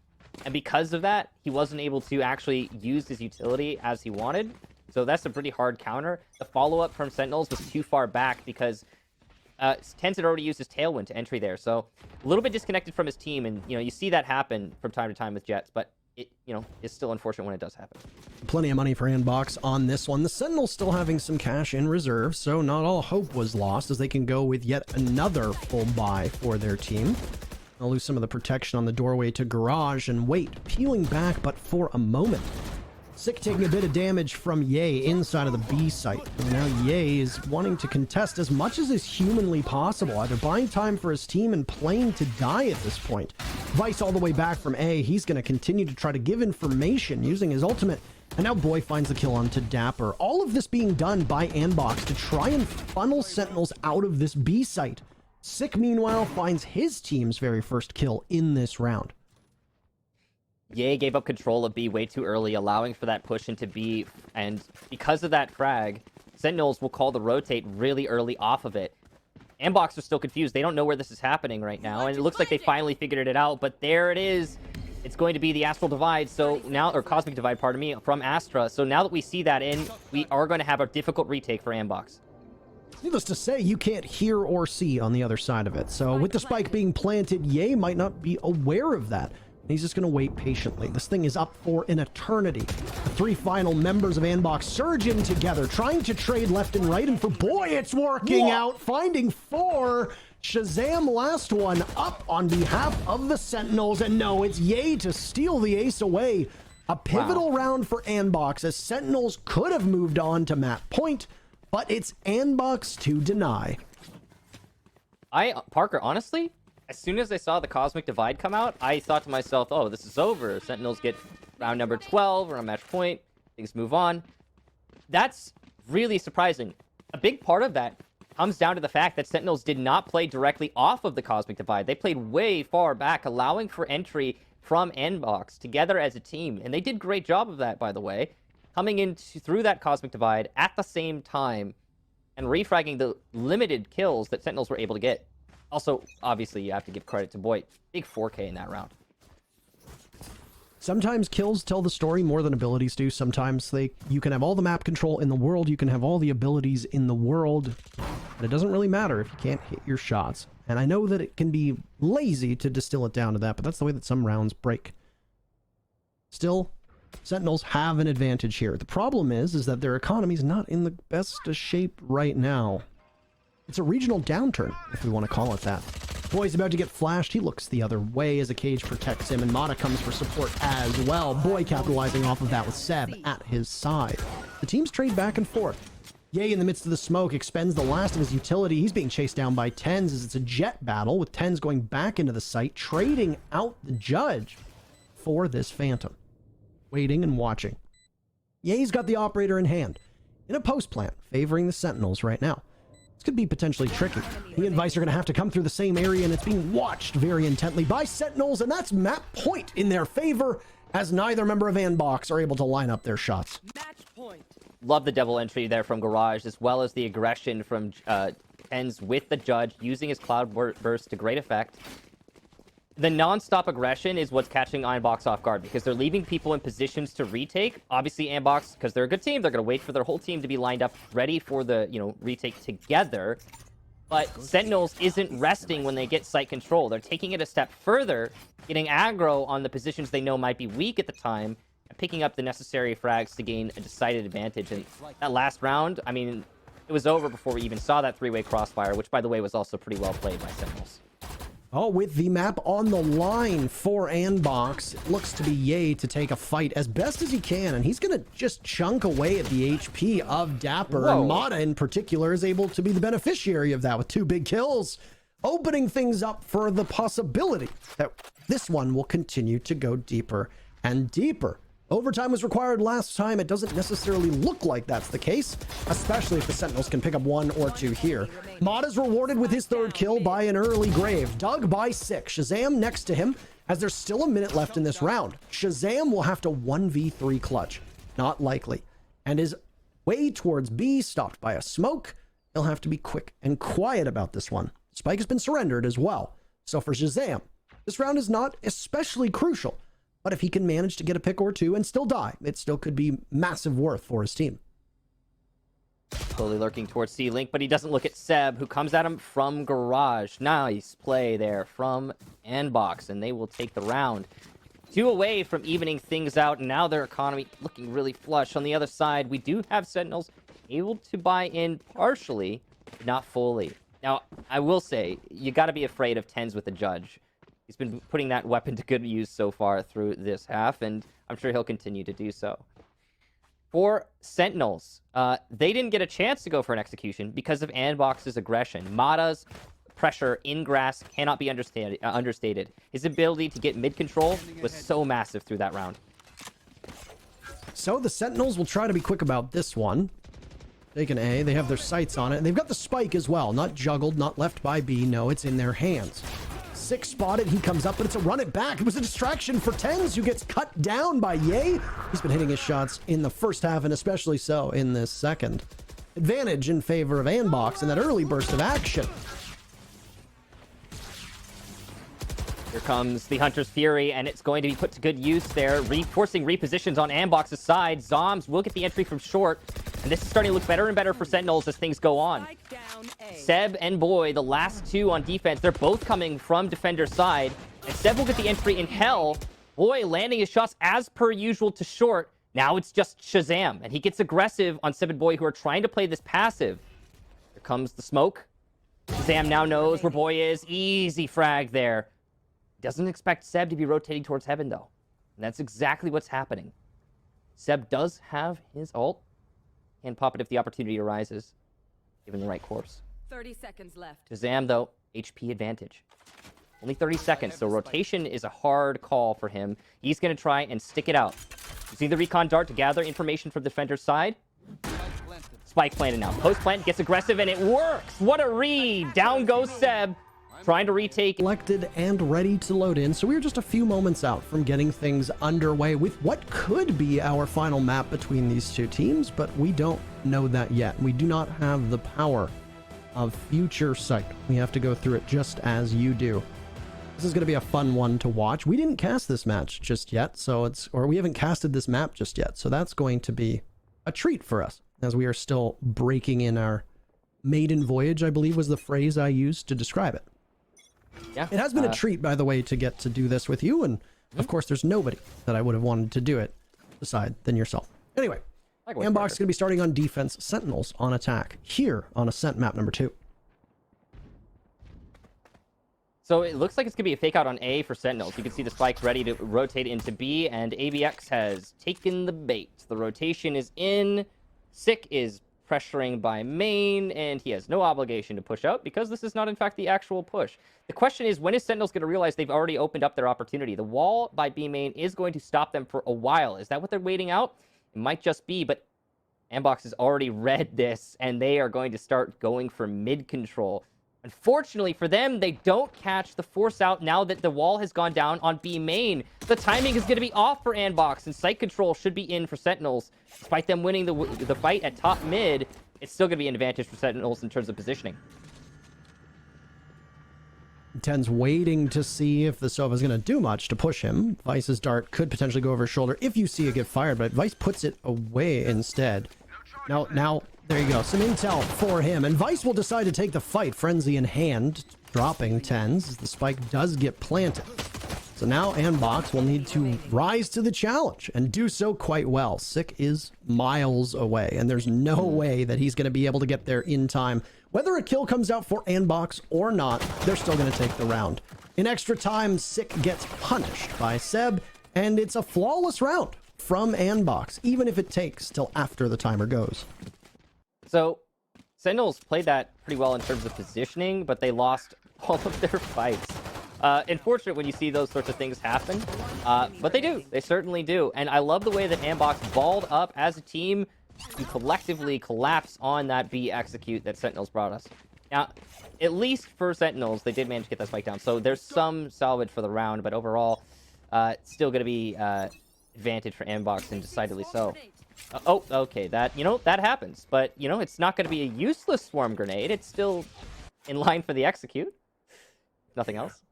and because of that, he wasn't able to actually use his utility as he wanted. So that's a pretty hard counter. The follow-up from Sentinels was too far back because tenz had already used his Tailwind to entry there. So a little bit disconnected from his team, and you see that happen from time to time with Jets, but it is still unfortunate when it does happen. Plenty of money for ANDBOX on this one. The Sentinels still having some cash in reserve, so not all hope was lost as they can go with yet another full buy for their team. They'll lose some of the protection on the doorway to garage and wait, peeling back but for a moment. Sick taking a bit of damage from Ye inside of the B site. And now Ye is wanting to contest as much as is humanly possible, either buying time for his team and playing to die at this point. Vice all the way back from A. He's going to continue to try to give information using his ultimate. And now Boy finds the kill onto dapr. All of this being done by ANDBOX to try and funnel Sentinels out of this B site. Sick, meanwhile, finds his team's very first kill in this round. Ye gave up control of B way too early, allowing for that push into B, and because of that frag, Sentinels will call the rotate really early off of it. ANDBOX are still confused. They don't know where this is happening right now, and it looks like they finally figured it out, but there it is. It's going to be the Astral Divide, so now, or Cosmic Divide, pardon me, from Astra. So now that we see that in, we are going to have a difficult retake for ANDBOX. Needless to say, you can't hear or see on the other side of it. So with the spike being planted, Ye might not be aware of that. He's just going to wait patiently. This thing is up for an eternity. The 3 final members of ANDBOX surge in together, trying to trade left and right, and for Boy, it's working out, finding 4. shahzam, last one, up on behalf of the Sentinels, and no, it's Ye to steal the ace away. A pivotal round for ANDBOX, as Sentinels could have moved on to map point, but it's ANDBOX to deny. Parker, honestly, as soon as I saw the Cosmic Divide come out, I thought to myself, oh, this is over. Sentinels get round number 12, or a match point. Things move on. that's really surprising. A big part of that comes down to the fact that Sentinels did not play directly off of the Cosmic Divide. They played way far back, allowing for entry from ANDBOX together as a team. And they did a great job of that, by the way, coming in through that Cosmic Divide at the same time and refragging the limited kills that Sentinels were able to get. Also, obviously, you have to give credit to Boy. Big 4K in that round. Sometimes kills tell the story more than abilities do. Sometimes you can have all the map control in the world, you can have all the abilities in the world, and it doesn't really matter if you can't hit your shots. And I know that it can be lazy to distill it down to that, but that's the way that some rounds break. Still, Sentinels have an advantage here. The problem is that their economy's not in the best of shape right now. It's a regional downturn, if we want to call it that. Boy's about to get flashed. He looks the other way as a cage protects him, and Mata comes for support as well. Boy capitalizing off of that with Seb at his side. The teams trade back and forth. Ye, in the midst of the smoke, expends the last of his utility. He's being chased down by tenz as it's a jet battle, with tenz going back into the site, trading out the judge for this phantom. Waiting and watching. Ye's got the operator in hand, in a post plant, favoring the Sentinels right now. This could be potentially tricky. He and Vice are going to have to come through the same area, and it's being watched very intently by Sentinels, and that's map point in their favor, as neither member of ANDBOX are able to line up their shots. Match point. Love the devil entry there from Garage, as well as the aggression from tenz with the judge, using his cloud burst to great effect. The non-stop aggression is what's catching ANDBOX off guard, because they're leaving people in positions to retake. Obviously, ANDBOX, because they're a good team, they're going to wait for their whole team to be lined up, ready for the, retake together. But Sentinels isn't resting when they get site control. They're taking it a step further, getting aggro on the positions they know might be weak at the time, and picking up the necessary frags to gain a decided advantage. And that last round, I mean, it was over before we even saw that three-way crossfire, which, by the way, was also pretty well played by Sentinels. Oh, with the map on the line for ANDBOX, it looks to be Ye to take a fight as best as he can, and he's going to just chunk away at the HP of dapr. Whoa. And Mata, in particular, is able to be the beneficiary of that with 2 big kills, opening things up for the possibility that this one will continue to go deeper and deeper. Overtime was required last time. It doesn't necessarily look like that's the case, especially if the Sentinels can pick up 1 or 2 here. Mata's rewarded with his 3rd kill by an early grave, dug by 6. Shahzam next to him, as there's still a minute left in this round. Shahzam will have to 1v3 clutch. Not likely. And is way towards B, stopped by a smoke. He'll have to be quick and quiet about this one. Spike has been surrendered as well. So for Shahzam, this round is not especially crucial. But if he can manage to get a pick or 2 and still die, it still could be massive worth for his team. Slowly lurking towards C-Link, but he doesn't look at Seb, who comes at him from Garage. Nice play there from ANDBOX, and they will take the round. 2 away from evening things out, and now their economy looking really flush. On the other side, we do have Sentinels able to buy in partially, not fully. Now, I will say, you got to be afraid of tenz with the judge. He's been putting that weapon to good use so far through this half, and I'm sure he'll continue to do so. For Sentinels, they didn't get a chance to go for an execution because of ANDBOX's aggression. Mata's pressure in grass cannot be understated. His ability to get mid-control was so massive through that round. So the Sentinels will try to be quick about this one. Take an A, they have their sights on it, and they've got the spike as well. Not juggled, not left by B, no, it's in their hands. 6 spotted, he comes up, but it's a run it back. It was a distraction for tenz, who gets cut down by Ye. He's been hitting his shots in the first half, and especially so in this second. Advantage in favor of ANDBOX in that early burst of action. Here comes the Hunter's Fury, and it's going to be put to good use there, forcing repositions on ANDBOX's side. Zombs will get the entry from short, and this is starting to look better and better for Sentinels as things go on. Seb and Boy, the last 2 on defense, they're both coming from defender's side, and Seb will get the entry in hell. Boy landing his shots as per usual to short. Now it's just Shahzam, and he gets aggressive on Seb and Boy, who are trying to play this passive. Here comes the smoke. Shahzam now knows where Boy is. Easy frag there. Doesn't expect Seb to be rotating towards heaven, though. And that's exactly what's happening. Seb does have his ult. Can pop it if the opportunity arises, given the right course. 30 seconds left. Shahzam, though, HP advantage. Only 30 seconds, so rotation is a hard call for him. He's going to try and stick it out. Using the recon dart to gather information from the defender's side. Spike planted now. Post plant gets aggressive and it works. What a read. Down goes Seb. Trying to retake. Selected and ready to load in. So we're just a few moments out from getting things underway with what could be our final map between these two teams, but we don't know that yet. We do not have the power of future sight. We have to go through it just as you do. This is going to be a fun one to watch. We didn't cast this match just yet, or we haven't casted this map just yet, so that's going to be a treat for us as we are still breaking in our maiden voyage, I believe was the phrase I used to describe it. Yeah. It has been a treat, by the way, to get to do this with you, and of course there's nobody that I would have wanted to do it aside than yourself. Anyway, ANDBOX is going to be starting on defense, Sentinels on attack, here on Ascent map number 2. So it looks like it's going to be a fake out on A for Sentinels. You can see the spike ready to rotate into B, and ABX has taken the bait. The rotation is in. Sick is pressuring by main, and he has no obligation to push out because this is not, in fact, the actual push. The question is, when is Sentinels going to realize they've already opened up their opportunity? The wall by B main is going to stop them for a while. Is that what they're waiting out? It might just be, but ANDBOX has already read this, and they are going to start going for mid control. Unfortunately for them, they don't catch the force out now that the wall has gone down on B main. The timing is going to be off for ANDBOX, and sight control should be in for Sentinels. Despite them winning the fight at top mid, it's still going to be an advantage for Sentinels in terms of positioning. Tenz waiting to see if the Sova is going to do much to push him. Vice's dart could potentially go over his shoulder if you see it get fired, but Vice puts it away instead. Now, there you go. Some intel for him. And Vice will decide to take the fight, frenzy in hand, dropping Tenz as the spike does get planted. So now ANDBOX will need to rise to the challenge and do so quite well. Sick is miles away, and there's no way that he's going to be able to get there in time. Whether a kill comes out for ANDBOX or not, they're still going to take the round. In extra time, Sick gets punished by Seb, and it's a flawless round from ANDBOX, even if it takes till after the timer goes. So, Sentinels played that pretty well in terms of positioning, but they lost all of their fights. Unfortunate when you see those sorts of things happen, but they do. They certainly do. And I love the way that ANDBOX balled up as a team to collectively collapse on that B execute that Sentinels brought us. Now, at least for Sentinels, they did manage to get that spike down. So there's some salvage for the round, but overall, it's still going to be advantage for ANDBOX, and decidedly so. Oh, okay, that happens. But, it's not going to be a useless swarm grenade. It's still in line for the execute. Nothing else.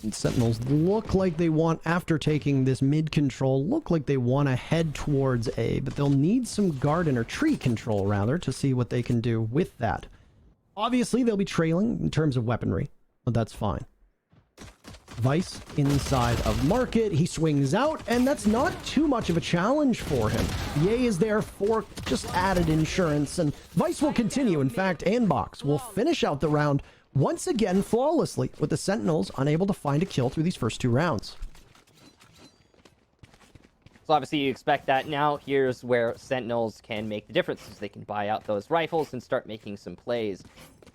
And Sentinels look like they want, after taking this mid control, look like they want to head towards A, but they'll need some garden or tree control, rather, to see what they can do with that. Obviously, they'll be trailing in terms of weaponry, but that's fine. Vice inside of market, he swings out, and that's not too much of a challenge for him. Ye is there for just added insurance, and Vice will continue. In fact, ANDBOX will finish out the round once again flawlessly, with the Sentinels unable to find a kill through these first 2 rounds. So obviously you expect that. Now here's where Sentinels can make the difference, as they can buy out those rifles and start making some plays.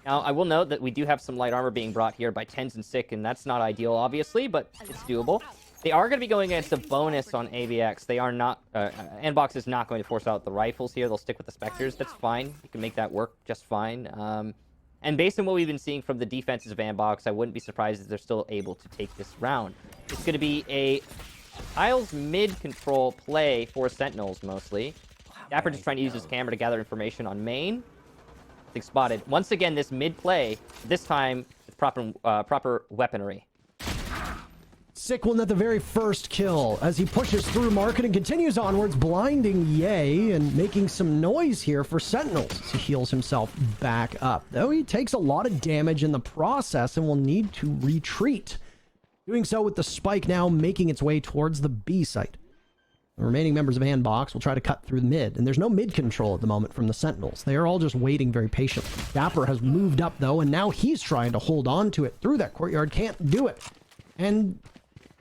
Now, I will note that we do have some light armor being brought here by Tenz and Sick, and that's not ideal, obviously, but it's doable. They are going to be going against a bonus on ABX. They are not... ANDBOX is not going to force out the rifles here. They'll stick with the Spectres. That's fine. You can make that work just fine. And based on what we've been seeing from the defenses of ANDBOX, I wouldn't be surprised if they're still able to take this round. It's going to be a tiles mid-control play for Sentinels, mostly. dapr just trying to use his camera to gather information on main. Spotted. Once again, this mid-play, this time with proper weaponry. Sick will net the very first kill as he pushes through market and continues onwards, blinding Ye and making some noise here for Sentinels as he heals himself back up. Though he takes a lot of damage in the process and will need to retreat. Doing so with the spike now making its way towards the B site. The remaining members of ANDBOX will try to cut through the mid, and there's no mid control at the moment from the Sentinels. They are all just waiting very patiently. dapr has moved up, though, and now he's trying to hold on to it through that courtyard. Can't do it. And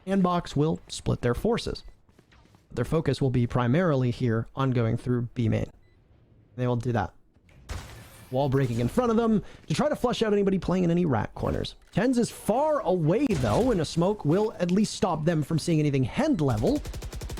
ANDBOX will split their forces. Their focus will be primarily here on going through B main. They will do that. Wall breaking in front of them to try to flush out anybody playing in any rack corners. Tenz is far away, though, and a smoke will at least stop them from seeing anything head level.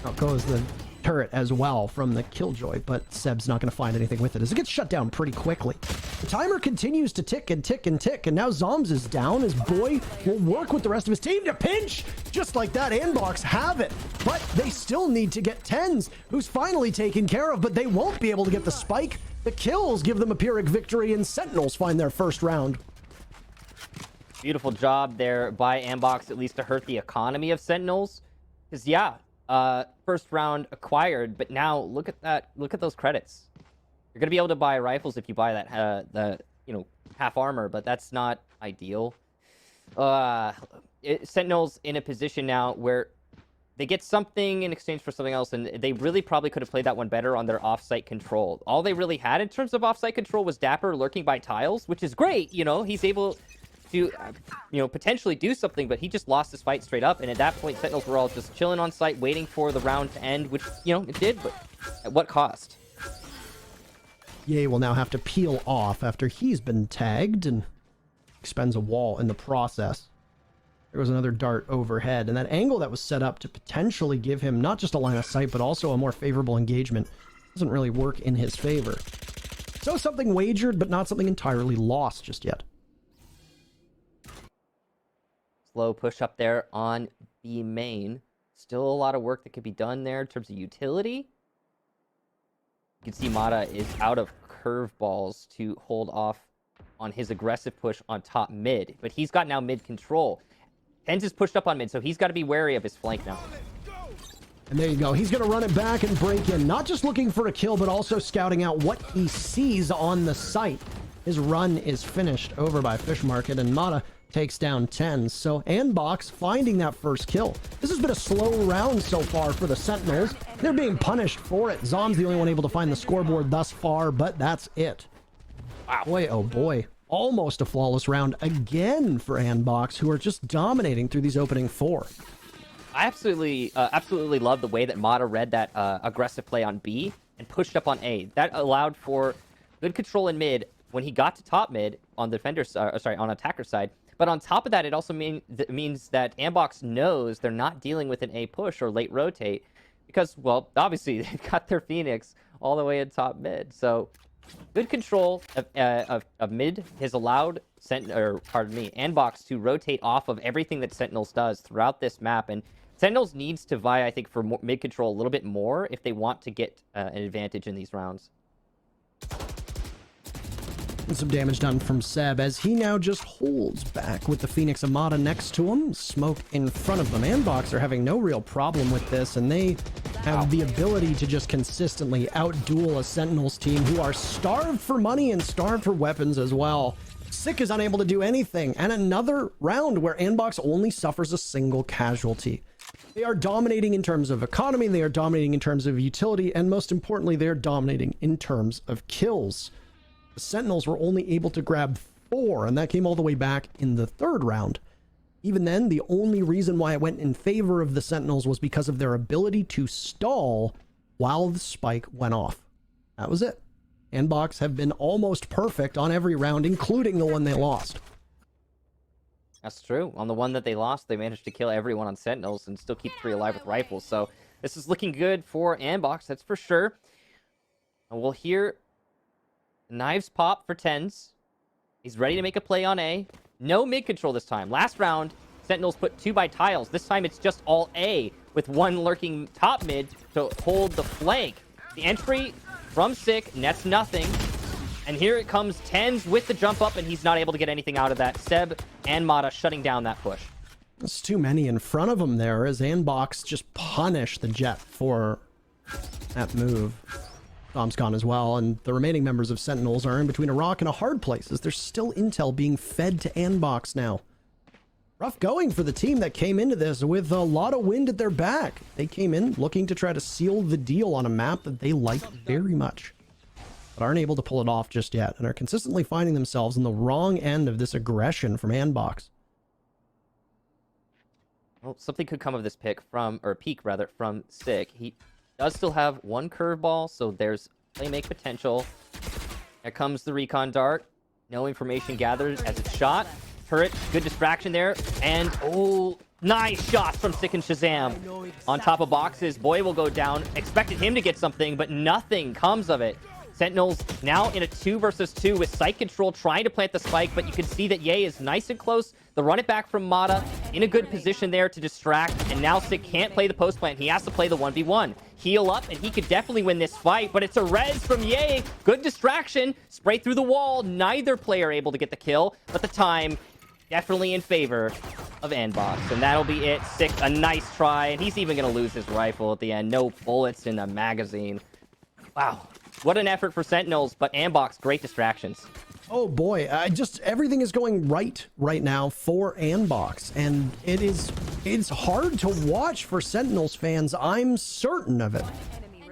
Out goes the turret as well from the Killjoy, but Seb's not going to find anything with it as it gets shut down pretty quickly. The timer continues to tick and tick and tick, and now Zombs is down. His boy will work with the rest of his team to pinch. Just like that, ANDBOX have it. But they still need to get tenz, who's finally taken care of, but they won't be able to get the spike. The kills give them a Pyrrhic victory, and Sentinels find their first round. Beautiful job there by ANDBOX, at least to hurt the economy of Sentinels. Because, yeah, first round acquired, but now look at that. Look at those credits. You're going to be able to buy rifles if you buy that, half armor, but that's not ideal. Sentinels in a position now where they get something in exchange for something else, and they really probably could have played that one better on their off-site control. All they really had in terms of off-site control was dapr lurking by tiles, which is great. He's able to, potentially do something, but he just lost his fight straight up. And at that point, Sentinels were all just chilling on site, waiting for the round to end, which, it did, but at what cost? Ye will now have to peel off after he's been tagged and expends a wall in the process. There was another dart overhead, and that angle that was set up to potentially give him not just a line of sight, but also a more favorable engagement doesn't really work in his favor. So something wagered, but not something entirely lost just yet. Slow push up there on B main. Still a lot of work that could be done there in terms of utility. You can see Mata is out of curveballs to hold off on his aggressive push on top mid, but he's got now mid control. tenz is pushed up on mid, so he's got to be wary of his flank now. And there you go. He's going to run it back and break in. Not just looking for a kill, but also scouting out what he sees on the site. His run is finished over by Fish Market, and Mata takes down tenz. So ANDBOX finding that first kill. This has been a slow round so far for the Sentinels. They're being punished for it. Zom's the only one able to find the scoreboard thus far, but that's it. Wow. Boy, oh boy. Almost a flawless round again for ANDBOX, who are just dominating through these opening four. I absolutely love the way that Mata read that aggressive play on B and pushed up on A. That allowed for good control in mid when he got to top mid on the defender's, on attacker side. But on top of that, it also means that ANDBOX knows they're not dealing with an A push or late rotate because, well, obviously they've got their Phoenix all the way in top mid. So good control of mid has allowed ANDBOX to rotate off of everything that Sentinels does throughout this map. And Sentinels needs to vie, I think, for mid control a little bit more if they want to get an advantage in these rounds. And some damage done from Seb as he now just holds back with the Phoenix Amata next to him. Smoke in front of them. ANDBOX are having no real problem with this, and they have the ability to just consistently outduel a Sentinels team who are starved for money and starved for weapons as well. Sick is unable to do anything, and another round where ANDBOX only suffers a single casualty. They are dominating in terms of economy, they are dominating in terms of utility, and most importantly, they are dominating in terms of kills. The Sentinels were only able to grab 4, and that came all the way back in the third round. Even then, the only reason why it went in favor of the Sentinels was because of their ability to stall while the spike went off. That was it. ANDBOX have been almost perfect on every round, including the one they lost. That's true. On the one that they lost, they managed to kill everyone on Sentinels and still keep 3 alive with rifles. So this is looking good for ANDBOX, that's for sure. And we'll hear knives pop for tenz. He's ready to make a play on A. No mid control this time. Last round, Sentinels put 2 by tiles. This time it's just all A with 1 lurking top mid to hold the flank. The entry from Sick nets nothing. And here it comes tenz with the jump up, and he's not able to get anything out of that. Seb and Mata shutting down that push. There's too many in front of him there as ANDBOX just punish the Jet for that move. Bomb's gone as well, and the remaining members of Sentinels are in between a rock and a hard place as there's still intel being fed to ANDBOX now. Rough going for the team that came into this with a lot of wind at their back. They came in looking to try to seal the deal on a map that they like very much, but aren't able to pull it off just yet, and are consistently finding themselves in the wrong end of this aggression from ANDBOX. Well, something could come of this peak from Sick. He does still have 1 curveball, so there's playmake potential. Here comes the recon dart. No information gathered as it's shot. turret, good distraction there. And, oh, nice shots from Sick and Shazam. On top of boxes, Boy will go down. Expected him to get something, but nothing comes of it. Sentinels now in a 2 versus 2 with site control, trying to plant the spike, but you can see that Ye is nice and close. The run it back from Mata in a good position there to distract, and now Sick can't play the post plant. He has to play the 1v1. Heal up, and he could definitely win this fight, but it's a res from Ye. Good distraction. Spray through the wall. Neither player able to get the kill, but the time definitely in favor of ANDBOX, and that'll be it. Sick, a nice try, and he's even going to lose his rifle at the end. No bullets in the magazine. Wow. What an effort for Sentinels, but ANDBOX, great distractions. Oh boy, everything is going right now for ANDBOX, and it's hard to watch for Sentinels fans. I'm certain of it.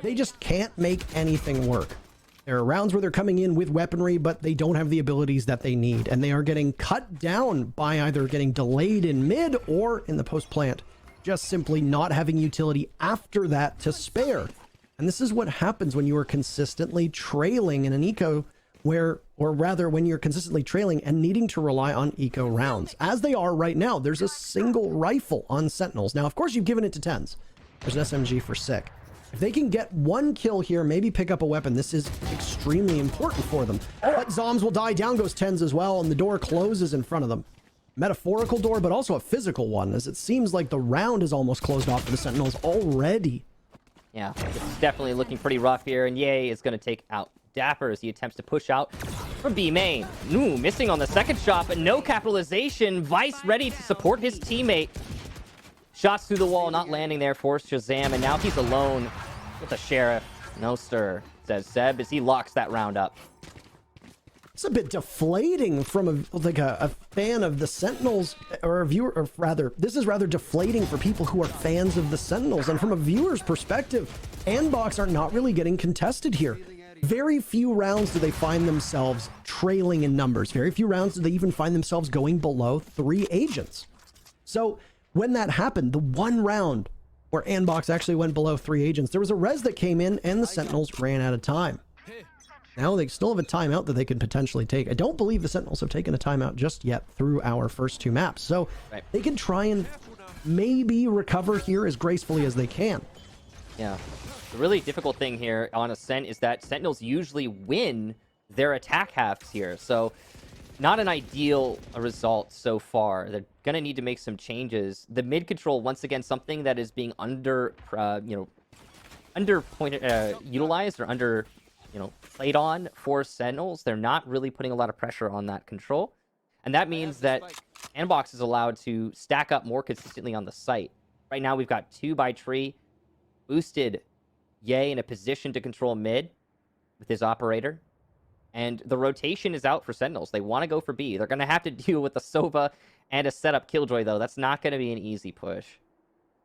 They just can't make anything work. There are rounds where they're coming in with weaponry, but they don't have the abilities that they need, and they are getting cut down by either getting delayed in mid or in the post plant, just simply not having utility after that to spare. And this is what happens when you are consistently trailing in an eco or rather when you're consistently trailing and needing to rely on eco rounds. As they are right now, there's a single rifle on Sentinels. Now, of course, you've given it to tenz. There's an SMG for Sick. If they can get one kill here, maybe pick up a weapon, this is extremely important for them. But zombs will die. Down goes tenz as well, and the door closes in front of them. Metaphorical door, but also a physical one, as it seems like the round is almost closed off for the Sentinels already. Yeah, it's definitely looking pretty rough here, and Ye is going to take out dapr as he attempts to push out from B main. Ooh, missing on the second shot, but no capitalization. Vice ready to support his teammate. Shots through the wall, not landing there for Shazam, and now he's alone with the sheriff. No stir, says Seb, as he locks that round up. It's a bit deflating from a fan of the Sentinels, or a viewer, or rather, this is rather deflating for people who are fans of the Sentinels. And from a viewer's perspective, ANDBOX are not really getting contested here. Very few rounds do they find themselves trailing in numbers. Very few rounds do they even find themselves going below 3 agents. So when that happened, the one round where ANDBOX actually went below 3 agents, there was a res that came in and the Sentinels ran out of time. Now they still have a timeout that they could potentially take. I don't believe the Sentinels have taken a timeout just yet through our first 2 maps. So they can try and maybe recover here as gracefully as they can. Yeah. The really difficult thing here on Ascent is that Sentinels usually win their attack halves here. So not an ideal result so far. They're going to need to make some changes. The mid control, once again, something that is being utilized or played on for Sentinels. They're not really putting a lot of pressure on that control. And that means that ANDBOX is allowed to stack up more consistently on the site. Right now, we've got 2 by tree, boosted Ye in a position to control mid with his operator. And the rotation is out for Sentinels. They want to go for B. They're going to have to deal with a Sova and a setup Killjoy, though. That's not going to be an easy push.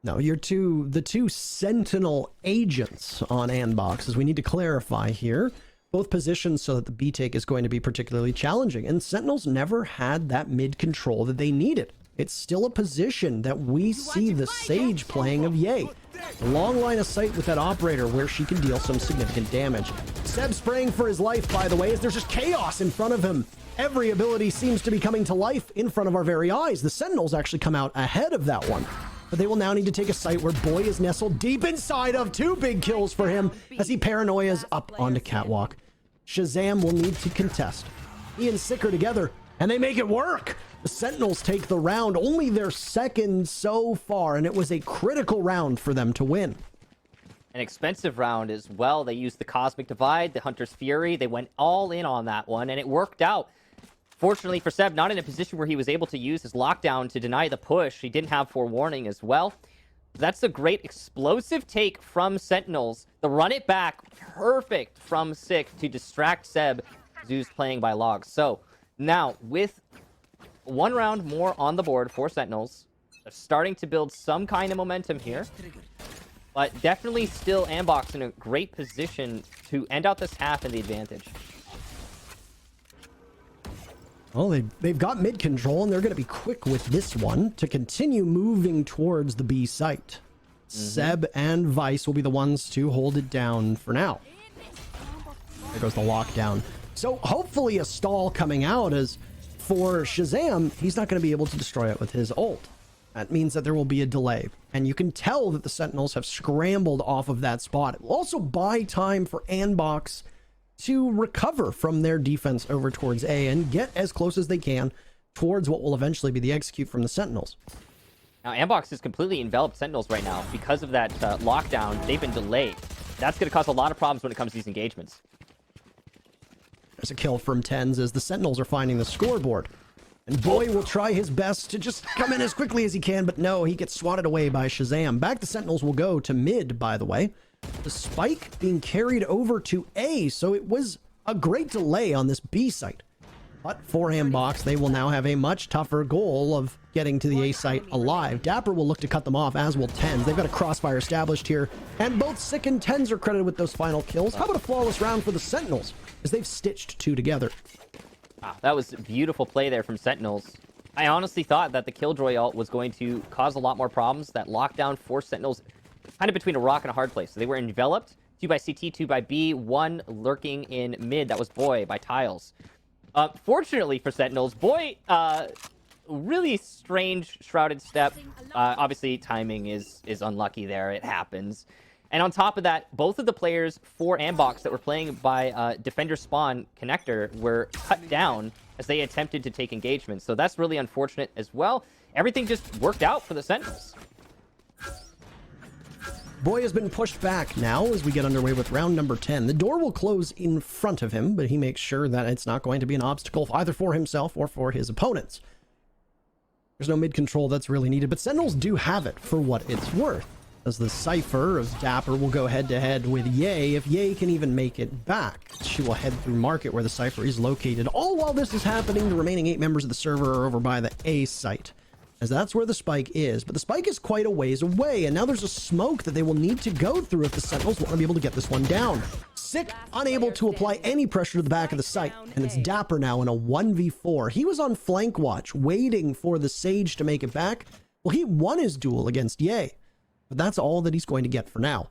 No, the two Sentinel agents on ANDBOX, as we need to clarify here, both positions so that the B take is going to be particularly challenging. And Sentinels never had that mid control that they needed. It's still a position that we see the Sage playing of Ye. A long line of sight with that operator where she can deal some significant damage. Seb spraying for his life, by the way, as there's just chaos in front of him. Every ability seems to be coming to life in front of our very eyes. The Sentinels actually come out ahead of that one. But they will now need to take a site where Boy is nestled deep inside of. 2 big kills for him as he paranoias up onto Catwalk. Shazam will need to contest. He and Sick are together, and they make it work. The Sentinels take the round, only their second so far, and it was a critical round for them to win. An expensive round as well. They used the Cosmic Divide, the Hunter's Fury. They went all in on that one, and it worked out. Fortunately for Seb, not in a position where he was able to use his lockdown to deny the push. He didn't have forewarning as well. That's a great explosive take from Sentinels. The run it back, perfect from Sick to distract Seb. Zoo's playing by logs. So now with 1 round more on the board for Sentinels, they're starting to build some kind of momentum here. But definitely still ANDBOX in a great position to end out this half in the advantage. Well, they've got mid control, and they're going to be quick with this one to continue moving towards the B site. Seb and Vice will be the ones to hold it down for now. There goes the lockdown. So hopefully a stall coming out as for Shazam, he's not going to be able to destroy it with his ult. That means that there will be a delay. And you can tell that the Sentinels have scrambled off of that spot. It will also buy time for ANDBOX to recover from their defense over towards A and get as close as they can towards what will eventually be the execute from the Sentinels. Now, ANDBOX is completely enveloped Sentinels right now. Because of that lockdown, they've been delayed. That's going to cause a lot of problems when it comes to these engagements. There's a kill from tenz as the Sentinels are finding the scoreboard. And Boy will try his best to just come in as quickly as he can, but no, he gets swatted away by Shazam. Back the Sentinels will go to mid, by the way. The spike being carried over to A, so it was a great delay on this B site. But for ANDBOX, they will now have a much tougher goal of getting to the A site alive. dapr will look to cut them off, as will tenz. They've got a crossfire established here, and both Sick and tenz are credited with those final kills. How about a flawless round for the Sentinels, as they've stitched two together? Wow, that was a beautiful play there from Sentinels. I honestly thought that the Killjoy ult was going to cause a lot more problems. That lockdown forced Sentinels kind of between a rock and a hard place. So they were enveloped, 2 by CT, 2 by B, 1 lurking in mid. That was Boy by Tiles. Fortunately for Sentinels, Boy, really strange shrouded step. Obviously, timing is unlucky there. It happens. And on top of that, both of the players for ANDBOX that were playing by Defender Spawn Connector were cut down as they attempted to take engagement. So that's really unfortunate as well. Everything just worked out for the Sentinels. Boy has been pushed back now as we get underway with round number 10. The door will close in front of him, but he makes sure that it's not going to be an obstacle either for himself or for his opponents. There's no mid control that's really needed, but Sentinels do have it for what it's worth, as the Cypher of dapr will go head-to-head with Ye. If Ye can even make it back, she will head through market where the Cypher is located. All while this is happening, the remaining 8 members of the server are over by the A site, as that's where the spike is. But the spike is quite a ways away, and now there's a smoke that they will need to go through if the Sentinels want to be able to get this one down. Sick unable to apply any pressure to the back of the site, and it's dapr now in a 1v4. He was on flank watch, waiting for the Sage to make it back. Well, he won his duel against Ye, but that's all that he's going to get for now.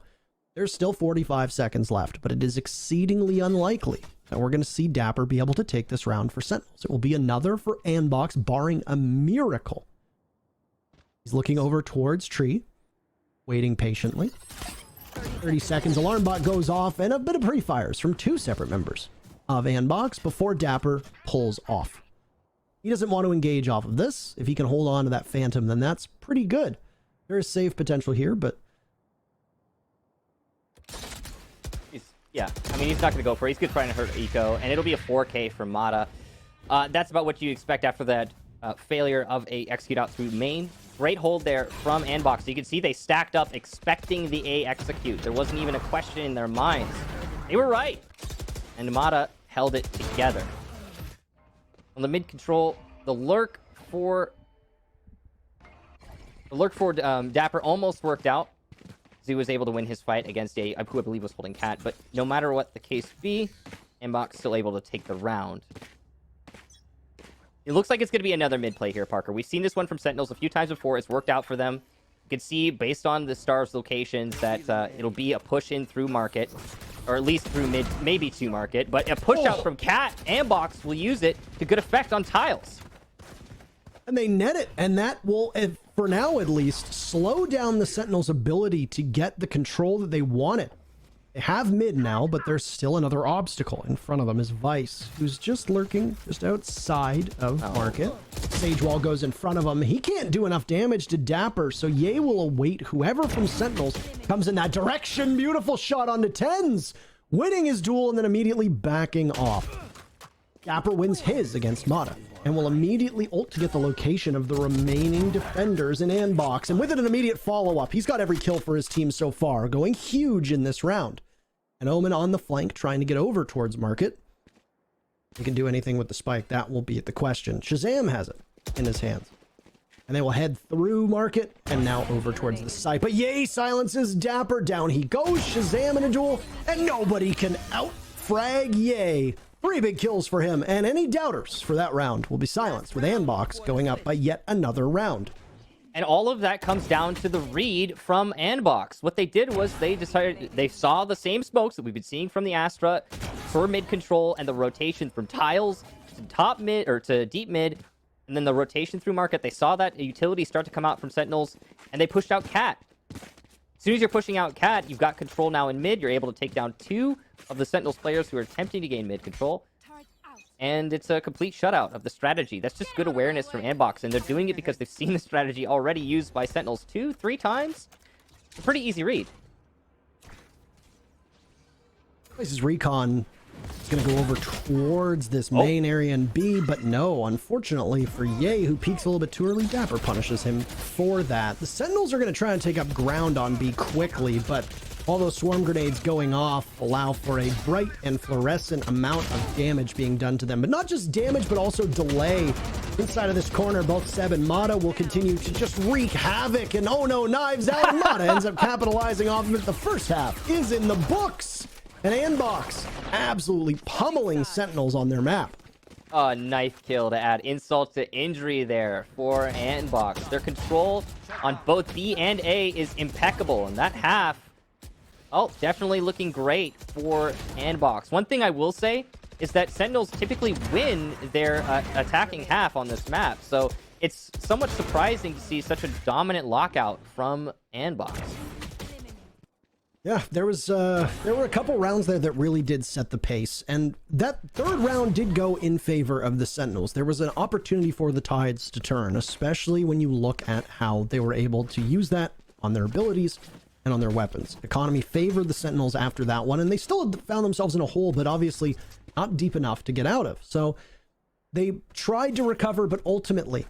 There's still 45 seconds left, but it is exceedingly unlikely that we're going to see dapr be able to take this round for Sentinels. It will be another for ANDBOX, barring a miracle. He's looking over towards tree, waiting patiently. 30 seconds, alarm bot goes off, and a bit of pre-fires from 2 separate members of ANDBOX before dapr pulls off. He doesn't want to engage off of this. If he can hold on to that Phantom, then that's pretty good. There is save potential here, but... Yeah, I mean, he's not going to go for it. He's going to try and hurt Eco, and it'll be a 4K from Mata. That's about what you expect after that failure of a execute out through main. Great hold there from ANDBOX. So you can see they stacked up expecting the A execute. There wasn't even a question in their minds. They were right. And Mata held it together. On the mid control, the lurk for dapr almost worked out. He was able to win his fight against who I believe was holding Cat. But no matter what the case be, ANDBOX still able to take the round. It looks like it's going to be another mid play here, Parker. We've seen this one from Sentinels a few times before. It's worked out for them. You can see, based on the stars' locations, that it'll be a push in through market, or at least through mid, maybe to market. But a push out from Cat, ANDBOX will use it to good effect on Tiles. And they net it, and that will, for now at least, slow down the Sentinels' ability to get the control that they wanted. They have mid now, but there's still another obstacle. In front of them is Vice, who's just lurking just outside of market. Sage Wall goes in front of him. He can't do enough damage to dapr, so Ye will await whoever from Sentinels comes in that direction. Beautiful shot onto tenz, winning his duel and then immediately backing off. dapr wins his against Mata, and will immediately ult to get the location of the remaining defenders in ANDBOX. And with it, an immediate follow-up. He's got every kill for his team so far, going huge in this round. And Omen on the flank, trying to get over towards market. He can do anything with the spike. That will be the question. Shazam has it in his hands. And they will head through market and now over towards the site. But Ye silences dapr. Down he goes. Shazam in a duel. And nobody can out-frag Ye. 3 big kills for him, and any doubters for that round will be silenced, with ANDBOX going up by yet another round. And all of that comes down to the read from ANDBOX. What they did was they decided they saw the same smokes that we've been seeing from the Astra for mid control and the rotation from Tiles. to top mid or to deep mid, and then the rotation through market. They saw that utility start to come out from Sentinels, and they pushed out Cat. As soon as you're pushing out Cat, you've got control now in mid. You're able to take down 2 of the Sentinels players who are attempting to gain mid control. And it's a complete shutout of the strategy. That's just good awareness from ANDBOX, and they're doing it because they've seen the strategy already used by Sentinels 2-3 times. It's a pretty easy read. Places recon is going to go over towards this main area in B, but no, unfortunately for Ye, who peeks a little bit too early, dapr punishes him for that. The Sentinels are going to try and take up ground on B quickly, but all those swarm grenades going off allow for a bright and fluorescent amount of damage being done to them. But not just damage, but also delay. Inside of this corner, both Seb and Mata will continue to just wreak havoc. And oh no, knives out. Mata ends up capitalizing off of it. The first half is in the books. And ANDBOX absolutely pummeling Sentinels on their map. A knife kill to add insult to injury there for ANDBOX. Their control on both B and A is impeccable. And that half, oh, definitely looking great for ANDBOX. One thing I will say is that Sentinels typically win their attacking half on this map. So it's somewhat surprising to see such a dominant lockout from ANDBOX. Yeah, there were a couple rounds there that really did set the pace, and that third round did go in favor of the Sentinels. There was an opportunity for the tides to turn, especially when you look at how they were able to use that on their abilities and on their weapons. Economy favored the Sentinels after that one, and they still found themselves in a hole, but obviously not deep enough to get out of. So they tried to recover, but ultimately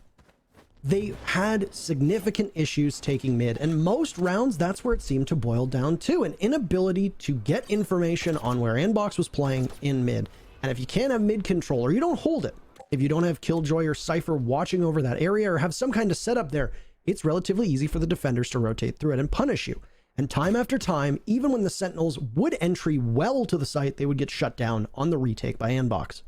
they had significant issues taking mid, and most rounds, that's where it seemed to boil down to an inability to get information on where ANDBOX was playing in mid. And if you can't have mid control, or you don't hold it, if you don't have Killjoy or Cypher watching over that area or have some kind of setup there, it's relatively easy for the defenders to rotate through it and punish you. And time after time, even when the Sentinels would entry well to the site, they would get shut down on the retake by ANDBOX.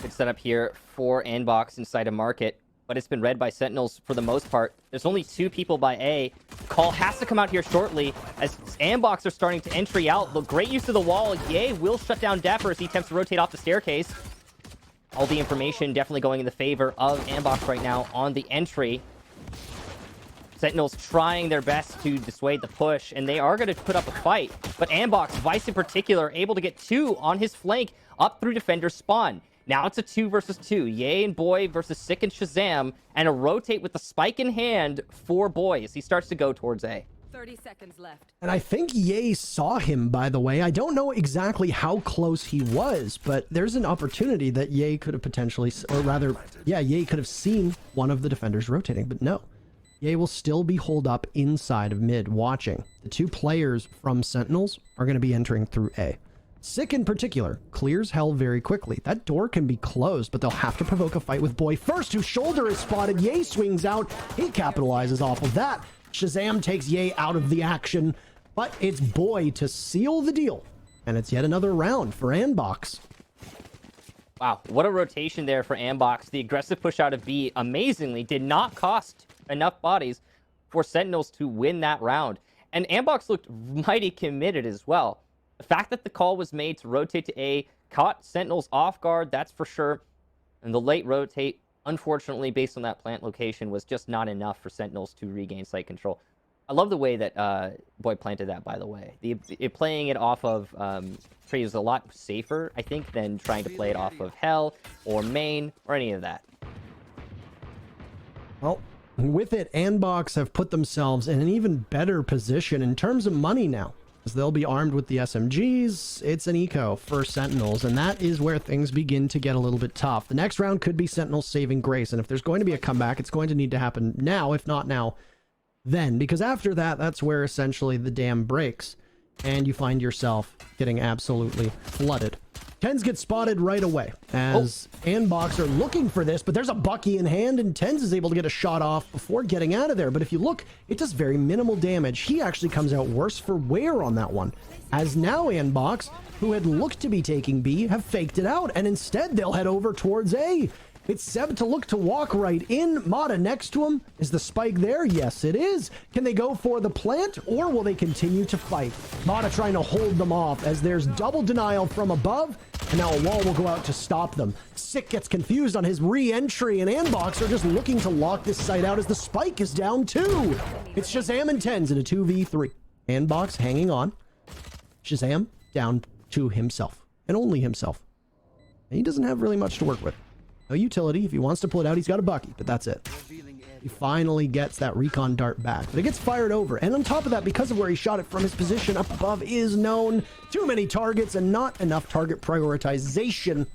Good setup here for ANDBOX inside a market, but it's been read by Sentinels for the most part. There's only 2 people by A. Call has to come out here shortly as ANDBOX are starting to entry out. The great use of the wall. Ye will shut down dapr as he attempts to rotate off the staircase. All the information definitely going in the favor of ANDBOX right now on the entry. Sentinels trying their best to dissuade the push, and they are going to put up a fight. But ANDBOX, Vice in particular, able to get 2 on his flank up through defender spawn. Now it's a 2 versus 2. Ye and Boy versus Sick and Shahzam, and a rotate with the spike in hand for Boy as he starts to go towards A. 30 seconds left. And I think Ye saw him, by the way. I don't know exactly how close he was, but there's an opportunity that Ye could have potentially, or rather, yeah, Ye could have seen one of the defenders rotating, but no. Ye will still be holed up inside of mid watching. The 2 players from Sentinels are going to be entering through A. Sick in particular clears hell very quickly. That door can be closed, but they'll have to provoke a fight with Boy first, whose shoulder is spotted. Ye swings out. He capitalizes off of that. Shahzam takes Ye out of the action, but it's Boy to seal the deal. And it's yet another round for ANDBOX. Wow, what a rotation there for ANDBOX. The aggressive push out of B amazingly did not cost enough bodies for Sentinels to win that round. And ANDBOX looked mighty committed as well. The fact that the call was made to rotate to A caught Sentinels off guard, that's for sure. And the late rotate, unfortunately, based on that plant location, was just not enough for Sentinels to regain site control. I love the way that Boy planted that, by the way. Playing it off of tree is a lot safer, I think, than trying to play it off of Hell or Main or any of that. Well, with it, ANDBOX have put themselves in an even better position in terms of money now, as they'll be armed with the SMGs. It's an eco for Sentinels, and that is where things begin to get a little bit tough. The next round could be Sentinels saving grace, and if there's going to be a comeback, it's going to need to happen now, if not now, then, because after that, that's where essentially the dam breaks, and you find yourself getting absolutely flooded. Tenz gets spotted right away as ANDBOX are looking for this, but there's a Bucky in hand, and Tenz is able to get a shot off before getting out of there. But if you look, it does very minimal damage. He actually comes out worse for wear on that one, as now ANDBOX, who had looked to be taking B, have faked it out, and instead they'll head over towards A. It's Seb to look to walk right in. Mata next to him. Is the spike there? Yes, it is. Can they go for the plant, or will they continue to fight? Mata trying to hold them off as there's double denial from above, And now a wall will go out to stop them. Sick gets confused on his re-entry, and ANDBOX are just looking to lock this site out as the spike is down 2. It's Shahzam and tenz in a 2v3. ANDBOX hanging on. Shahzam down to himself, and only himself. And he doesn't have really much to work with. No utility. If he wants to pull it out, he's got a bucky, but that's it. He finally gets that recon dart back, but it gets fired over. And on top of that, because of where he shot it from, his position up above is known. Too many targets and not enough target prioritization.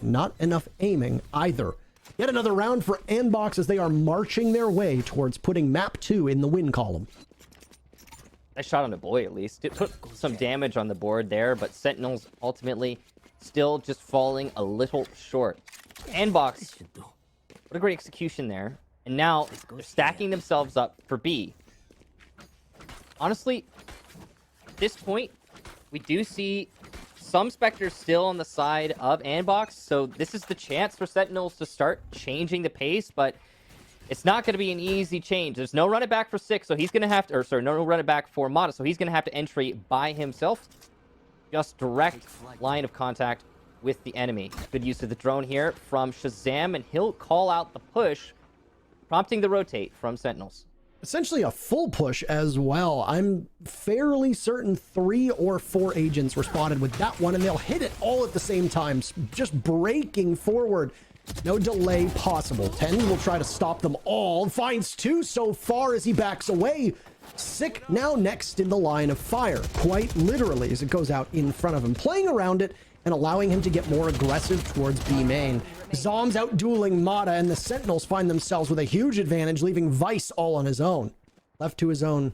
Not enough aiming either. Yet another round for ANDBOX as they are marching their way towards putting map 2 in the win column. Nice shot on the boy, at least. It put some damage on the board there, but Sentinels ultimately still just falling a little short. ANDBOX, what a great execution there. And now they're stacking themselves up for B. Honestly, at this point, we do see some Spectres still on the side of ANDBOX, so this is the chance for Sentinels to start changing the pace, but it's not going to be an easy change. There's no run it back for Six, so he's going to have to, or sorry, no run it back for Mata, so he's going to have to entry by himself. Just direct line of contact with the enemy. Good use of the drone here from Shahzam, and he'll call out the push, prompting the rotate from Sentinels. Essentially a full push as well. I'm fairly certain 3 or 4 agents were spotted with that one, and they'll hit it all at the same time, just breaking forward. No delay possible. tenz will try to stop them all. Finds 2 so far as he backs away. Sick now next in the line of fire, quite literally, as it goes out in front of him, playing around it and allowing him to get more aggressive towards B main. Zombs out dueling Mata, and the Sentinels find themselves with a huge advantage, leaving Vice all on his own. Left to his own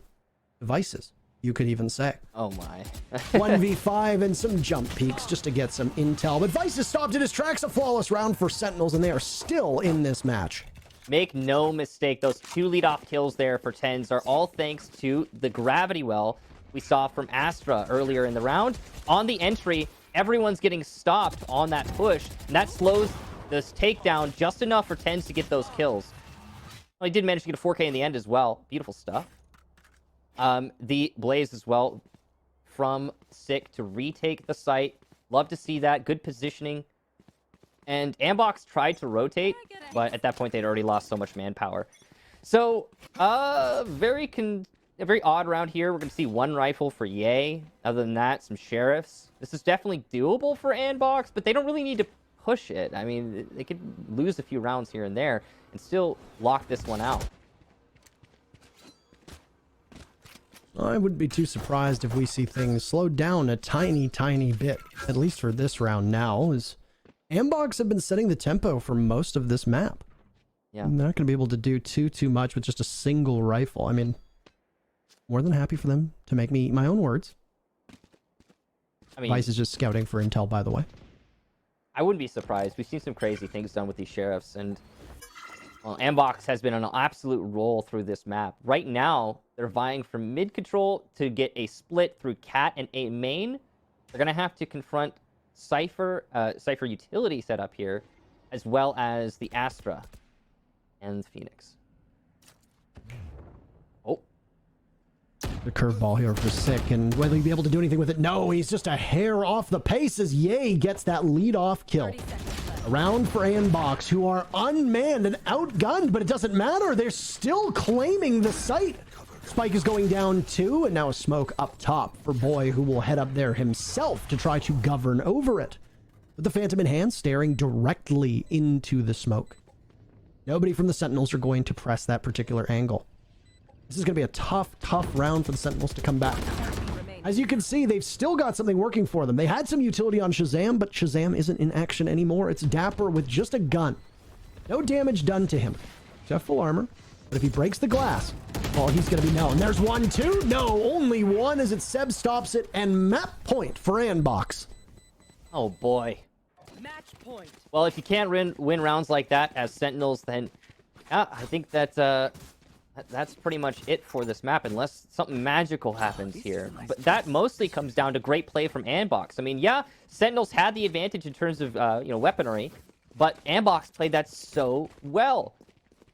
devices, you could even say. Oh my. 1v5 and some jump peaks just to get some intel. But Vice is stopped in his tracks. A flawless round for Sentinels, and they are still in this match. Make no mistake, those 2 lead-off kills there for tenz are all thanks to the gravity well we saw from Astra earlier in the round. On the entry, everyone's getting stopped on that push, and that slows this takedown just enough for tenz to get those kills. Well, he did manage to get a 4K in the end as well. Beautiful stuff. The Blaze as well from Sick to retake the site. Love to see that. Good positioning. And ANDBOX tried to rotate, but at that point they'd already lost so much manpower. So, a very odd round here. We're going to see 1 rifle for Ye. Other than that, some sheriffs. This is definitely doable for ANDBOX, but they don't really need to push it. I mean, they could lose a few rounds here and there and still lock this one out. I wouldn't be too surprised if we see things slow down a tiny bit, at least for this round now, as ANDBOX have been setting the tempo for most of this map. Yeah. They're not going to be able to do too much with just a single rifle. I mean, more than happy for them to make me eat my own words. I mean, Vice is just scouting for intel, by the way. I wouldn't be surprised. We've seen some crazy things done with these sheriffs, and well, ANDBOX has been on an absolute roll through this map. Right now, they're vying for mid control to get a split through Cat and A main. They're going to have to confront Cypher utility setup here, as well as the Astra and Phoenix. Oh. The curveball here for Sick, and whether he'll be able to do anything with it, no, he's just a hair off the pace as Ye gets that lead-off kill. A round for ANDBOX, who are unmanned and outgunned, but it doesn't matter. They're still claiming the site. Spike is going down 2, and now a smoke up top for Boy, who will head up there himself to try to govern over it. With the Phantom in hand, staring directly into the smoke. Nobody from the Sentinels are going to press that particular angle. This is going to be a tough round for the Sentinels to come back. As you can see, they've still got something working for them. They had some utility on Shahzam, but Shahzam isn't in action anymore. It's dapr with just a gun. No damage done to him. He's got full armor, but if he breaks the glass, well, he's going to be known. There's 1, 2. No, only 1 as it Seb stops it, and map point for ANDBOX. Oh boy. Match point. Well, if you can't win rounds like that as Sentinels, then yeah, I think that that's pretty much it for this map, unless something magical happens here. But that mostly comes down to great play from ANDBOX. I mean, yeah, Sentinels had the advantage in terms of weaponry, but ANDBOX played that so well.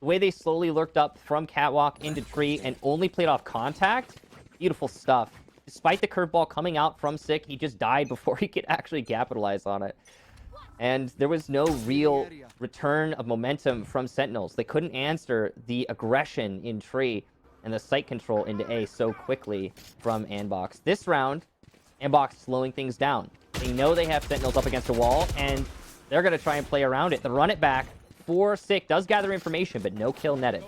The way they slowly lurked up from catwalk into tree and only played off contact, beautiful stuff. despite the curveball coming out from Sick, he just died before he could actually capitalize on it. And there was no real return of momentum from Sentinels. They couldn't answer the aggression in tree and the sight control into A so quickly from ANDBOX. This round, ANDBOX slowing things down. They know they have Sentinels up against a wall, and they're going to try and play around it. The run it back for Sick does gather information, but no kill netted.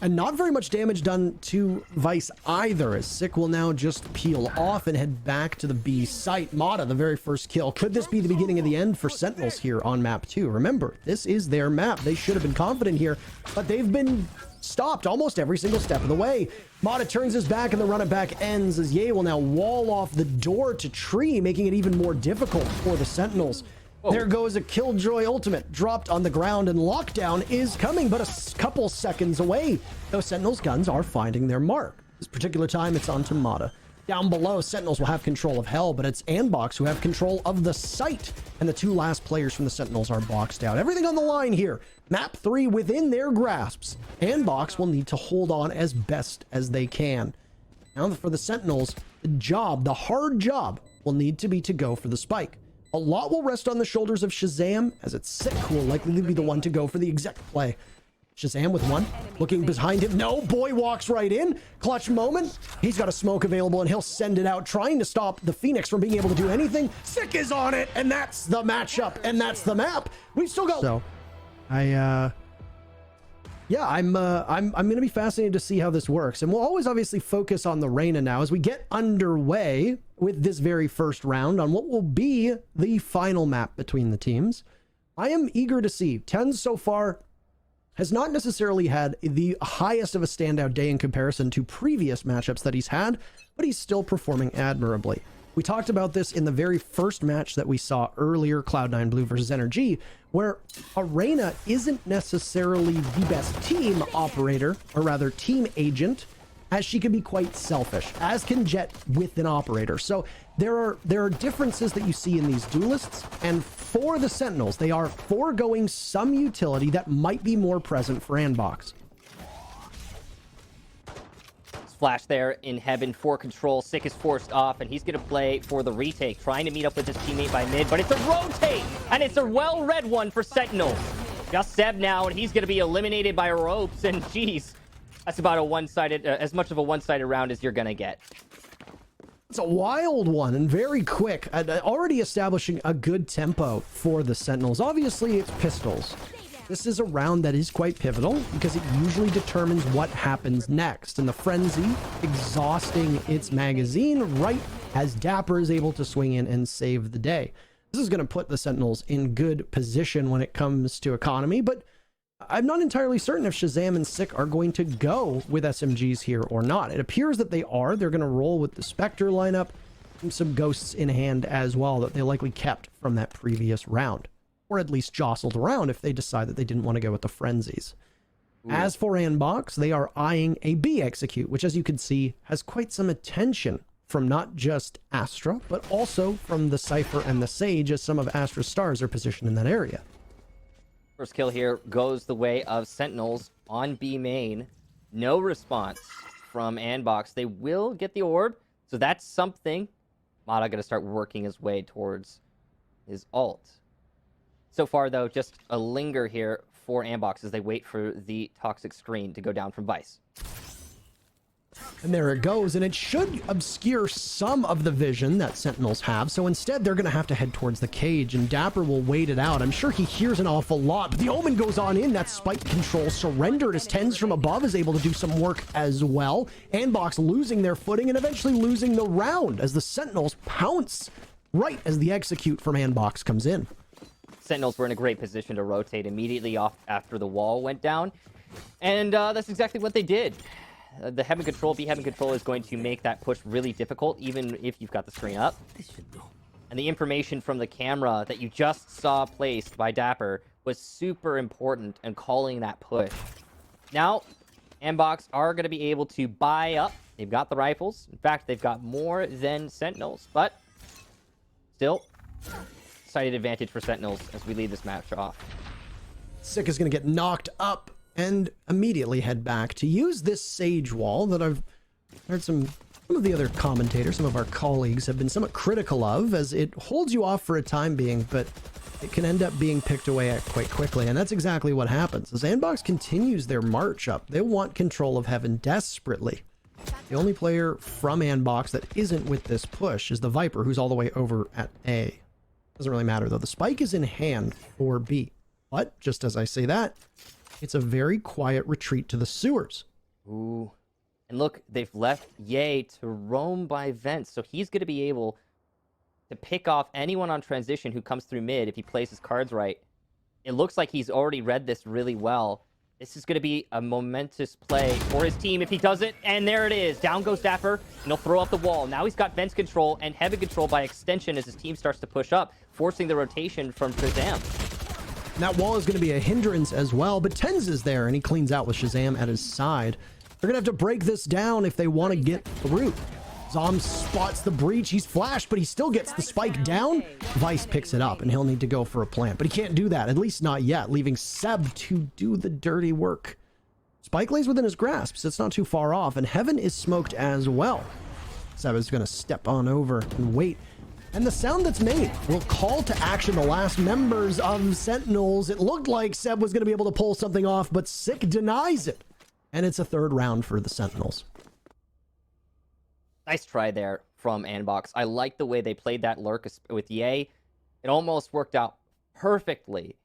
And not very much damage done to Vice either, as Sick will now just peel off and head back to the B site. Mata, the very first kill. Could this be the beginning of the end for Sentinels here on map 2? Remember, this is their map. They should have been confident here, but they've been stopped almost every single step of the way. Mata turns his back and the run it back ends as Ye will now wall off the door to tree, making it even more difficult for the Sentinels. Whoa. There goes a Killjoy ultimate dropped on the ground, and lockdown is coming but a couple seconds away. Those Sentinels guns are finding their mark. This particular time it's onto Mata. Down below, Sentinels will have control of Hell, but it's ANDBOX who have control of the site, and the two last players from the Sentinels are boxed out. Everything on the line here. Map 3 within their grasps. ANDBOX will need to hold on as best as they can. Now for the Sentinels, the hard job will need to be to go for the spike. A lot will rest on the shoulders of shahzam, as it's Sick who will likely be the one to go for the exact play. shahzam with one, looking behind him. No, boy walks right in. Clutch moment. He's got a smoke available, and he'll send it out, trying to stop the Phoenix from being able to do anything. Sick is on it, and that's the matchup, and that's the map. We've still got... So, yeah, I'm going to be fascinated to see how this works. And we'll always obviously focus on the Reyna now as we get underway with this very first round on what will be the final map between the teams. I am eager to see. tenz so far has not necessarily had the highest of a standout day in comparison to previous matchups that he's had, but he's still performing admirably. We talked about this in the very first match that we saw earlier, Cloud9 Blue versus NRG, where Arena isn't necessarily the best team operator, or rather team agent, as she can be quite selfish, as can Jet with an operator. So there are differences that you see in these duelists, and for the Sentinels, they are foregoing some utility that might be more present for ANDBOX. Flash there in heaven for control. Sick is forced off, and he's going to play for the retake, trying to meet up with his teammate by mid, but it's a rotate, and it's a well-read one for Sentinels. Just Seb now, and he's going to be eliminated by ropes, and geez, that's about a one-sided, as much of a one-sided round as you're going to get. It's a wild one and very quick, already establishing a good tempo for the Sentinels. Obviously, it's pistols. This is a round that is quite pivotal because it usually determines what happens next. And the Frenzy exhausting its magazine right as dapr is able to swing in and save the day. This is going to put the Sentinels in good position when it comes to economy, but I'm not entirely certain if shahzam and Sick are going to go with SMGs here or not. It appears that they are. They're going to roll with the Spectre lineup and some ghosts in hand as well that they likely kept from that previous round, or at least jostled around if they decide that they didn't want to go with the frenzies. Ooh. As for ANDBOX, they are eyeing a B execute, which as you can see has quite some attention from not just Astra, but also from the Cypher and the Sage, as some of Astra's stars are positioned in that area. First kill here goes the way of Sentinels on B main. No response from ANDBOX. They will get the orb, so that's something. Mata going to start working his way towards his ult. So far, though, just a linger here for ANDBOX as they wait for the toxic screen to go down from Vice. And there it goes, and it should obscure some of the vision that Sentinels have, so instead they're going to have to head towards the cage, and dapr will wait it out. I'm sure he hears an awful lot, but the Omen goes on in. That spike control surrendered as tenz from above is able to do some work as well. ANDBOX losing their footing and eventually losing the round as the Sentinels pounce right as the execute from ANDBOX comes in. Sentinels were in a great position to rotate immediately off after the wall went down, and that's exactly what they did. The heaven control, B heaven control is going to make that push really difficult, even if you've got the screen up. And the information from the camera that you just saw placed by dapr was super important in calling that push. Now, ANDBOX are going to be able to buy up. They've got the rifles. In fact, they've got more than Sentinels, but still, sighted advantage for Sentinels as we lead this match off. Sick is going to get knocked up and immediately head back to use this Sage wall that I've heard some some of the other commentators, some of our colleagues have been somewhat critical of, as it holds you off for a time being, but it can end up being picked away at quite quickly. And that's exactly what happens. As ANDBOX continues their march up, they want control of Heaven desperately. The only player from ANDBOX that isn't with this push is the Viper, who's all the way over at A. Doesn't really matter, though. The spike is in hand for B. But, just as I say that, it's a very quiet retreat to the sewers. Ooh. And look, they've left Ye to roam by vents, so he's going to be able to pick off anyone on transition who comes through mid if he plays his cards right. It looks like he's already read this really well. This is going to be a momentous play for his team if he does it. And there it is. Down goes dapr, and he'll throw out the wall. Now he's got vents control and heaven control by extension as his team starts to push up, forcing the rotation from shahzam. That wall is going to be a hindrance as well, but tenz is there, and he cleans out with shahzam at his side. They're going to have to break this down if they want to get through. Zombs spots the breach. He's flashed, but he still gets the spike down. Vice picks it up, and he'll need to go for a plant. But he can't do that, at least not yet, leaving Seb to do the dirty work. Spike lays within his grasp, so it's not too far off, and Heaven is smoked as well. Seb is going to step on over and wait. And the sound that's made will call to action the last members of Sentinels. It looked like Seb was going to be able to pull something off, but Sick denies it. And it's a third round for the Sentinels. Nice try there from ANDBOX. I like the way they played that lurk with Ye. It almost worked out perfectly.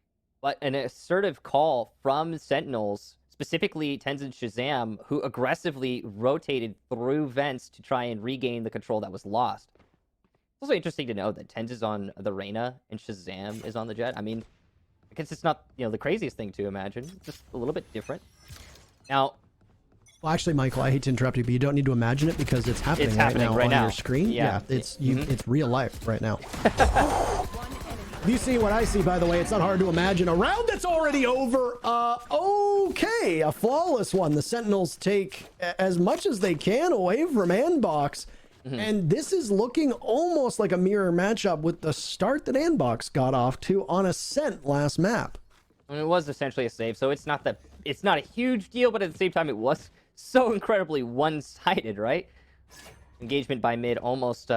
But an assertive call from Sentinels, specifically tenz and shahzam, who aggressively rotated through vents to try and regain the control that was lost. It's also interesting to know that tenz is on the Reyna and shahzam is on the Jet. I mean, I guess it's not, the craziest thing to imagine. Just a little bit different. Now, well, actually, Michael, I hate to interrupt you, but you don't need to imagine it because it's happening, right now on your screen. Yeah, it's real life right now. If you see what I see, by the way, it's not hard to imagine. A round that's already over. Okay, a flawless one. The Sentinels take as much as they can away from ANDBOX. And this is looking almost like a mirror matchup with the start that ANDBOX got off to on Ascent last map. I mean, it was essentially a save, so it's not a huge deal, but at the same time, it was so incredibly one-sided, right? Engagement by mid almost,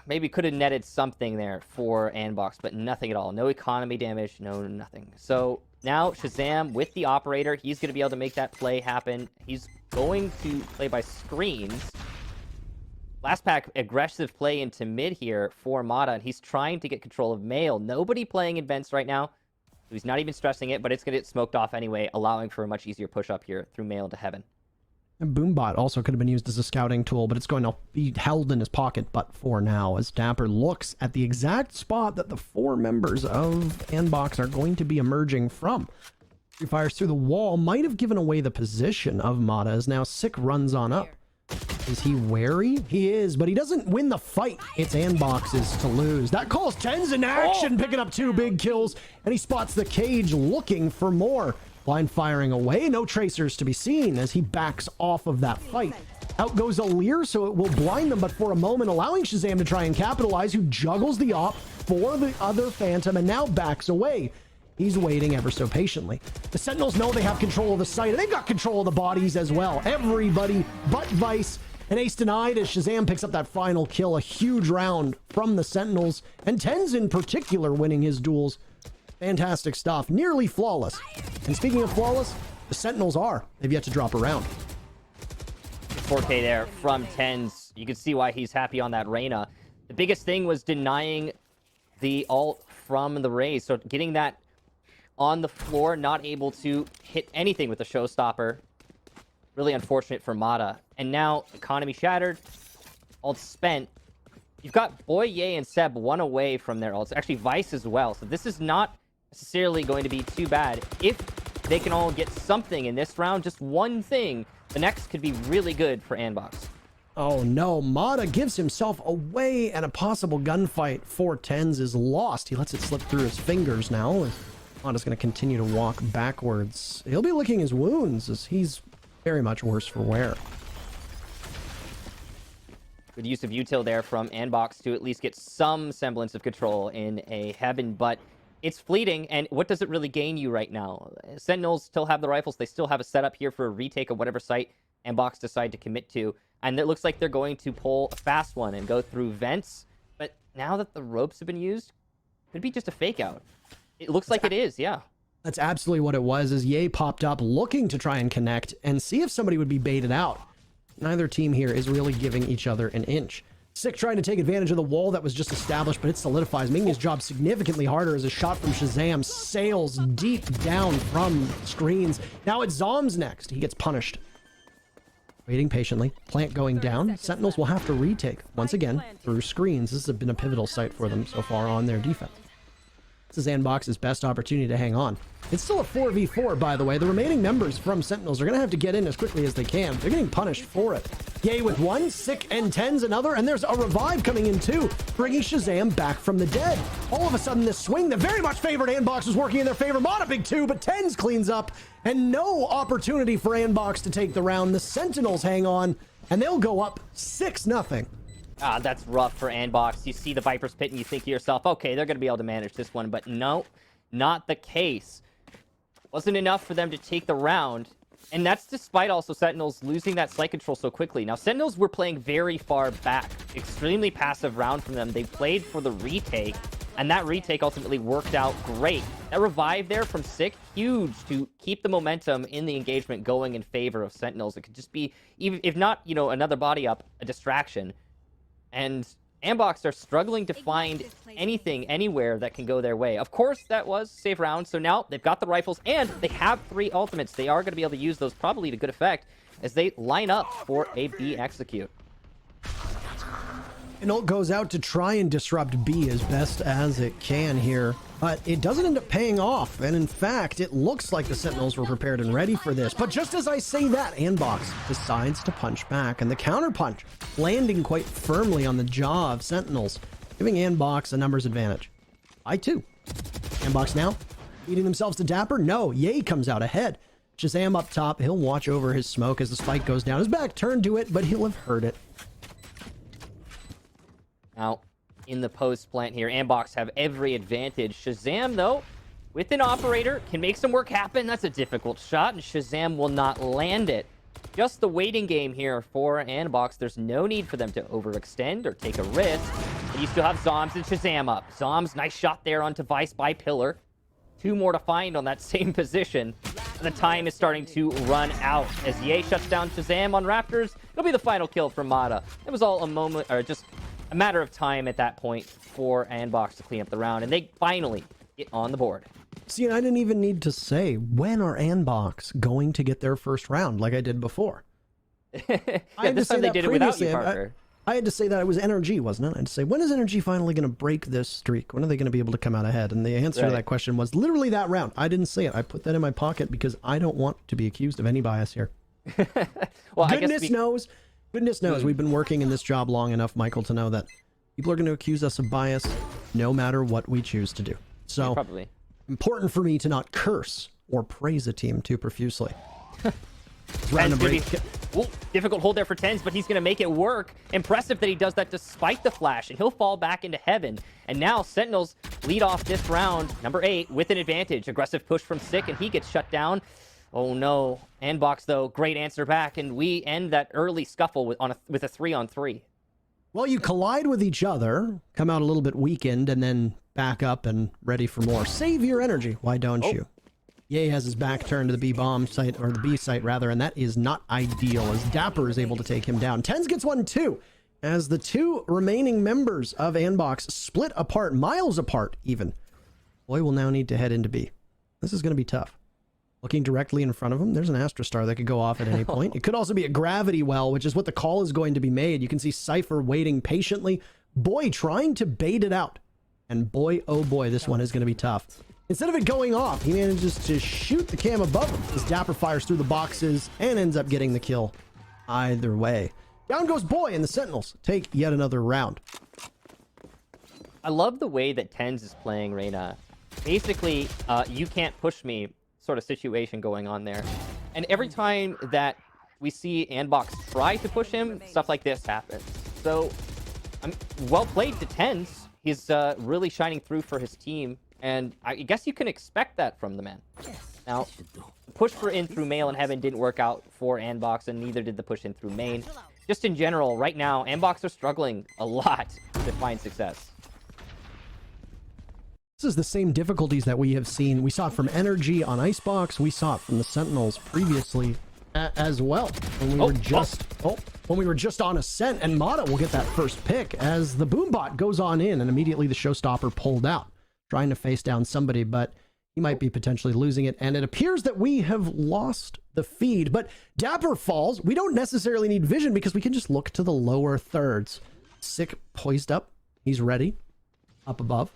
maybe could have netted something there for ANDBOX, but nothing at all. No economy damage, no nothing. So now shahzam with the operator, he's going to be able to make that play happen. He's going to play by screens. Last pack, aggressive play into mid here for Mata, and he's trying to get control of Mail. Nobody playing in vents right now. So he's not even stressing it, but it's going to get smoked off anyway, allowing for a much easier push up here through Mail to Heaven. And Boombot also could have been used as a scouting tool, but it's going to be held in his pocket but for now, as dapr looks at the exact spot that the four members of ANDBOX are going to be emerging from. He fires through the wall, might have given away the position of Mata, as now Sick runs on up. Is he wary? He is, but he doesn't win the fight. It's ANDBOX's to lose. That calls tenz in action, picking up 2 big kills, and he spots the cage looking for more. Blind firing away, no tracers to be seen as he backs off of that fight. Out goes Alir, so it will blind them, but for a moment, allowing shahzam to try and capitalize, who juggles the op for the other Phantom and now backs away. He's waiting ever so patiently. The Sentinels know they have control of the site, and they've got control of the bodies as well. Everybody but Vice and Ace denied as shahzam picks up that final kill. A huge round from the Sentinels, and tenz in particular winning his duels. Fantastic stuff. Nearly flawless. And speaking of flawless, the Sentinels are. They've yet to drop a round. 4K there from tenz. You can see why he's happy on that Reyna. The biggest thing was denying the ult from the Raze. So getting that on the floor, not able to hit anything with the showstopper. Really unfortunate for Mata. And now, economy shattered. Ult spent. You've got Boy, Ye, and Seb one away from their ults. Actually, Vice as well. So this is not necessarily going to be too bad. If they can all get something in this round, just one thing, the next could be really good for ANDBOX. Oh no, Mata gives himself away, and a possible gunfight for tenz is lost. He lets it slip through his fingers now. Mata's going to continue to walk backwards. He'll be licking his wounds as he's very much worse for wear. Good use of util there from ANDBOX to at least get some semblance of control in a Heaven, but it's fleeting, and what does it really gain you right now? Sentinels still have the rifles. They still have a setup here for a retake of whatever site ANDBOX decide to commit to. And it looks like they're going to pull a fast one and go through vents. But now that the ropes have been used, could be just a fake out. It looks like it is, yeah. That's absolutely what it was, as Ye popped up looking to try and connect and see if somebody would be baited out. Neither team here is really giving each other an inch. Sick trying to take advantage of the wall that was just established, but it solidifies, making his job significantly harder as a shot from Shahzam sails deep down from screens. Now it's Zombs next. He gets punished. Waiting patiently. Plant going down. Sentinels will have to retake, once again, through screens. This has been a pivotal site for them so far on their defense. This is ANDBOX's best opportunity to hang on. It's still a 4v4, by the way. The remaining members from Sentinels are going to have to get in as quickly as they can. They're getting punished for it. Ye with one, Sick and tenz another, and there's a revive coming in too, bringing Shahzam back from the dead. All of a sudden, this swing that very much favored ANDBOX was working in their favor. Not a big two, but tenz cleans up, and no opportunity for ANDBOX to take the round. The Sentinels hang on, and they'll go up 6-0. Ah, that's rough for ANDBOX. You see the Viper's Pit and you think to yourself, okay, they're going to be able to manage this one. But no, not the case. Wasn't enough for them to take the round. And that's despite also Sentinels losing that slight control so quickly. Now, Sentinels were playing very far back. Extremely passive round from them. They played for the retake. And that retake ultimately worked out great. That revive there from Sick, huge to keep the momentum in the engagement going in favor of Sentinels. It could just be, even if not, you know, another body up, a distraction. And ANDBOX are struggling to find anything, anywhere that can go their way. Of course, that was a safe round, so now they've got the rifles, and they have 3 ultimates. They are going to be able to use those probably to good effect as they line up for a B execute. And ult goes out to try and disrupt B as best as it can here, but it doesn't end up paying off. And in fact, it looks like the Sentinels were prepared and ready for this. But just as I say that, ANDBOX decides to punch back, and the counter punch landing quite firmly on the jaw of Sentinels, giving ANDBOX a numbers advantage. By 2. ANDBOX now leading themselves to dapr. No, Ye comes out ahead. Shahzam up top. He'll watch over his smoke as the spike goes down. His back turned to it, but he'll have heard it. Now, in the post plant here, ANDBOX have every advantage. Shahzam, though, with an operator, can make some work happen. That's a difficult shot, and Shahzam will not land it. Just the waiting game here for ANDBOX. There's no need for them to overextend or take a risk. But you still have Zombs and Shahzam up. Zombs, nice shot there onto Vice by Pillar. 2 more to find on that same position. And the time is starting to run out. As Ye shuts down Shahzam on Raptors, it'll be the final kill for Mata. It was all a moment, or just a matter of time at that point for ANDBOX to clean up the round, and they finally get on the board. See, and I didn't even need to say, when are ANDBOX going to get their first round like I did before? Yeah, this time they did it without you, Parker. I had to say that it was NRG, wasn't it? I had to say, when is NRG finally going to break this streak? When are they going to be able to come out ahead? And the answer to that question was literally that round. I didn't say it. I put that in my pocket because I don't want to be accused of any bias here. Well, Goodness knows we've been working in this job long enough, Michael, to know that people are going to accuse us of bias no matter what we choose to do. So, probably important for me to not curse or praise a team too profusely. Round of break. Difficult hold there for tenz, but he's going to make it work. Impressive that he does that despite the flash, and he'll fall back into heaven. And now Sentinels lead off this round, number 8, with an advantage. Aggressive push from Sick, and he gets shut down. Oh no. ANDBOX, though, great answer back, and we end that early scuffle with a 3-on-3. Well, you collide with each other, come out a little bit weakened, and then back up and ready for more. Save your energy. Why don't you? Ye has his back turned to the B-bomb site, or the B site, rather, and that is not ideal, as dapr is able to take him down. tenz gets 1 too, as the 2 remaining members of ANDBOX split apart, miles apart even. Boy will now need to head into B. This is going to be tough. Looking directly in front of him, there's an Astrostar that could go off at any point. It could also be a gravity well, which is what the call is going to be made. You can see Cypher waiting patiently. Boy trying to bait it out. And boy, oh boy, this one is going to be tough. Instead of it going off, he manages to shoot the cam above him as dapr fires through the boxes and ends up getting the kill. Either way. Down goes Boy, and the Sentinels take yet another round. I love the way that tenz is playing Reyna. Basically, you can't push me sort of situation going on there. And every time that we see ANDBOX try to push him, stuff like this happens. So, well played to tenz. He's really shining through for his team, and I guess you can expect that from the man. Now, the push for in through male and heaven didn't work out for ANDBOX, and neither did the push in through main. Just in general, right now, ANDBOX are struggling a lot to find success. This is the same difficulties that we have seen. We saw it from Energy on Icebox. We saw it from the Sentinels previously as well. When we were just on Ascent, and Mata will get that first pick as the Boombot goes on in, and immediately the Showstopper pulled out, trying to face down somebody, but he might be potentially losing it. And it appears that we have lost the feed, but dapr falls. We don't necessarily need vision because we can just look to the lower thirds. Sick poised up. He's ready. Up above.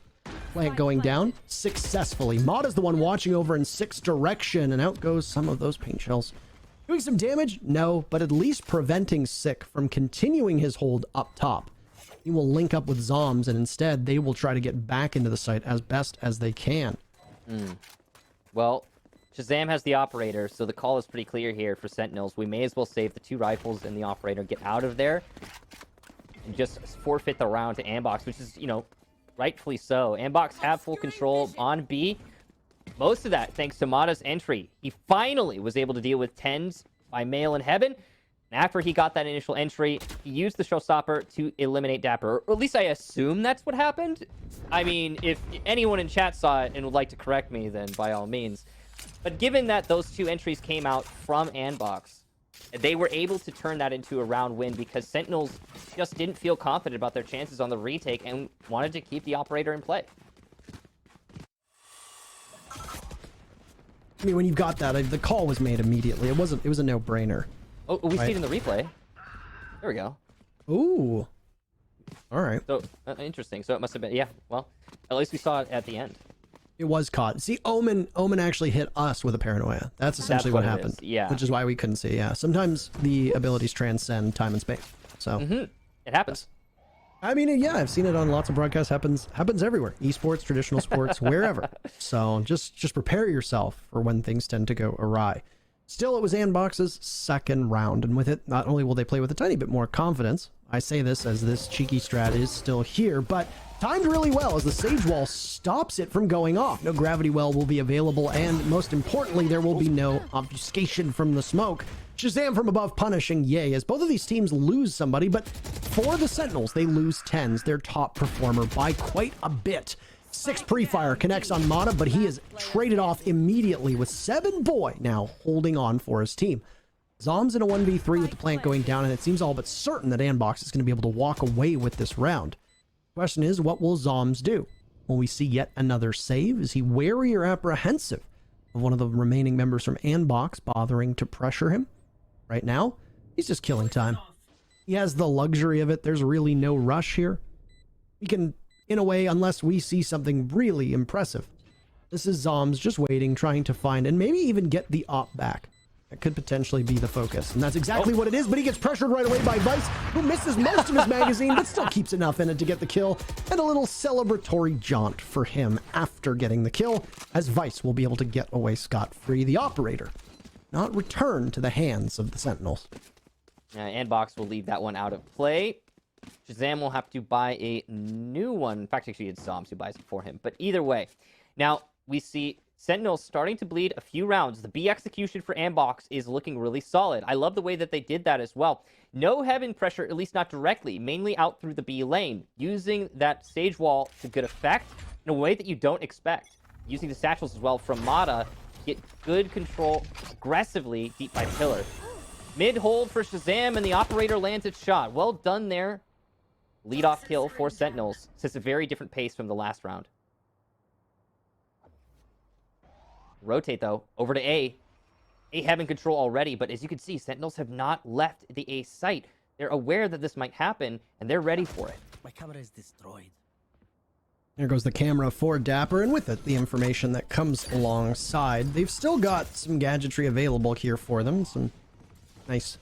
Plant going down successfully. Mata's the one watching over in Sick's direction, and out goes some of those paint shells. Doing some damage? No, but at least preventing Sick from continuing his hold up top. He will link up with zombs, and instead they will try to get back into the site as best as they can. Well, Shahzam has the operator, so the call is pretty clear here for Sentinels. We may as well save the 2 rifles and the operator, get out of there, and just forfeit the round to ANDBOX, which is, you know, rightfully so. ANDBOX have full control on B. Most of that thanks to Mata's entry. He finally was able to deal with tenz by male and heaven. And after he got that initial entry, he used the showstopper to eliminate dapr. Or at least I assume that's what happened. I mean, if anyone in chat saw it and would like to correct me, then by all means. But given that those 2 entries came out from ANDBOX, they were able to turn that into a round win because Sentinels just didn't feel confident about their chances on the retake and wanted to keep the operator in play. I mean, when you got that, the call was made immediately. It was a no-brainer. Oh, we see it in the replay. There we go. Ooh. All right. So, interesting. So it must have been, yeah, well, at least we saw it at the end. It was caught. See, Omen actually hit us with a paranoia. That's essentially what happened. Yeah. Which is why we couldn't see. Yeah. Sometimes the abilities transcend time and space. So. It happens. I mean, yeah, I've seen it on lots of broadcasts. Happens everywhere. Esports, traditional sports, wherever. So just prepare yourself for when things tend to go awry. Still, it was ANDBOX's second round, and with it, not only will they play with a tiny bit more confidence, I say this as this cheeky strat is still here, but timed really well as the Sage Wall stops it from going off. No Gravity Well will be available, and most importantly, there will be no obfuscation from the smoke. Shahzam from above punishing Yay, as both of these teams lose somebody, but for the Sentinels, they lose tenz, their top performer, by quite a bit. 6 pre-fire connects on Mata, but he is traded off immediately with 7 boy now holding on for his team. Zombs in a 1v3 with the plant going down, and it seems all but certain that ANDBOX is going to be able to walk away with this round. Question is, what will Zombs do? Will we see yet another save? Is he wary or apprehensive of one of the remaining members from ANDBOX bothering to pressure him? Right now, he's just killing time. He has the luxury of it. There's really no rush here. He can, in a way, unless we see something really impressive. This is Zombs just waiting, trying to find, and maybe even get the op back. That could potentially be the focus. And that's exactly what it is, but he gets pressured right away by Vice, who misses most of his magazine, but still keeps enough in it to get the kill. And a little celebratory jaunt for him after getting the kill, as Vice will be able to get away scot-free. The operator not return to the hands of the Sentinels. ANDBOX will leave that one out of play. Shahzam will have to buy a new one. In fact, actually, it's Zombs who buys it for him. But either way, now we see Sentinels starting to bleed a few rounds. The B execution for ANDBOX is looking really solid. I love the way that they did that as well. No heaven pressure, at least not directly, mainly out through the B lane, using that Sage Wall to good effect in a way that you don't expect. Using the satchels as well from Mata, get good control aggressively deep by pillar. Mid hold for Shahzam, and the operator lands its shot. Well done there. Lead off kill for Sentinels. It's a very different pace from the last round. Rotate though over to A. A having control already, but as you can see, Sentinels have not left the A site. They're aware that this might happen, and they're ready for it. My camera is destroyed. There goes the camera for dapr, and with it, the information that comes alongside. They've still got some gadgetry available here for them. Some nice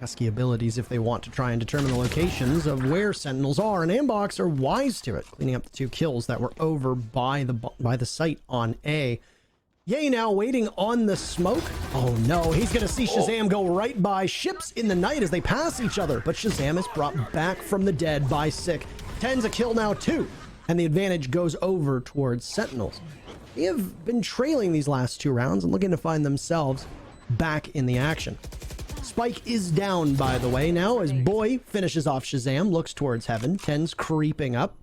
pesky abilities if they want to try and determine the locations of where Sentinels are, and ANDBOX are wise to it, cleaning up the 2 kills that were over by the site on A. Yay now waiting on the smoke. Oh no, he's gonna see Shahzam go right by. Ships in the night as they pass each other, but Shahzam is brought back from the dead by Sick. Tenz a kill now too, and the advantage goes over towards Sentinels. they have been trailing these last 2 rounds and looking to find themselves back in the action. Spike is down, by the way, now as Boy finishes off Shazam, looks towards heaven. Tenz creeping up.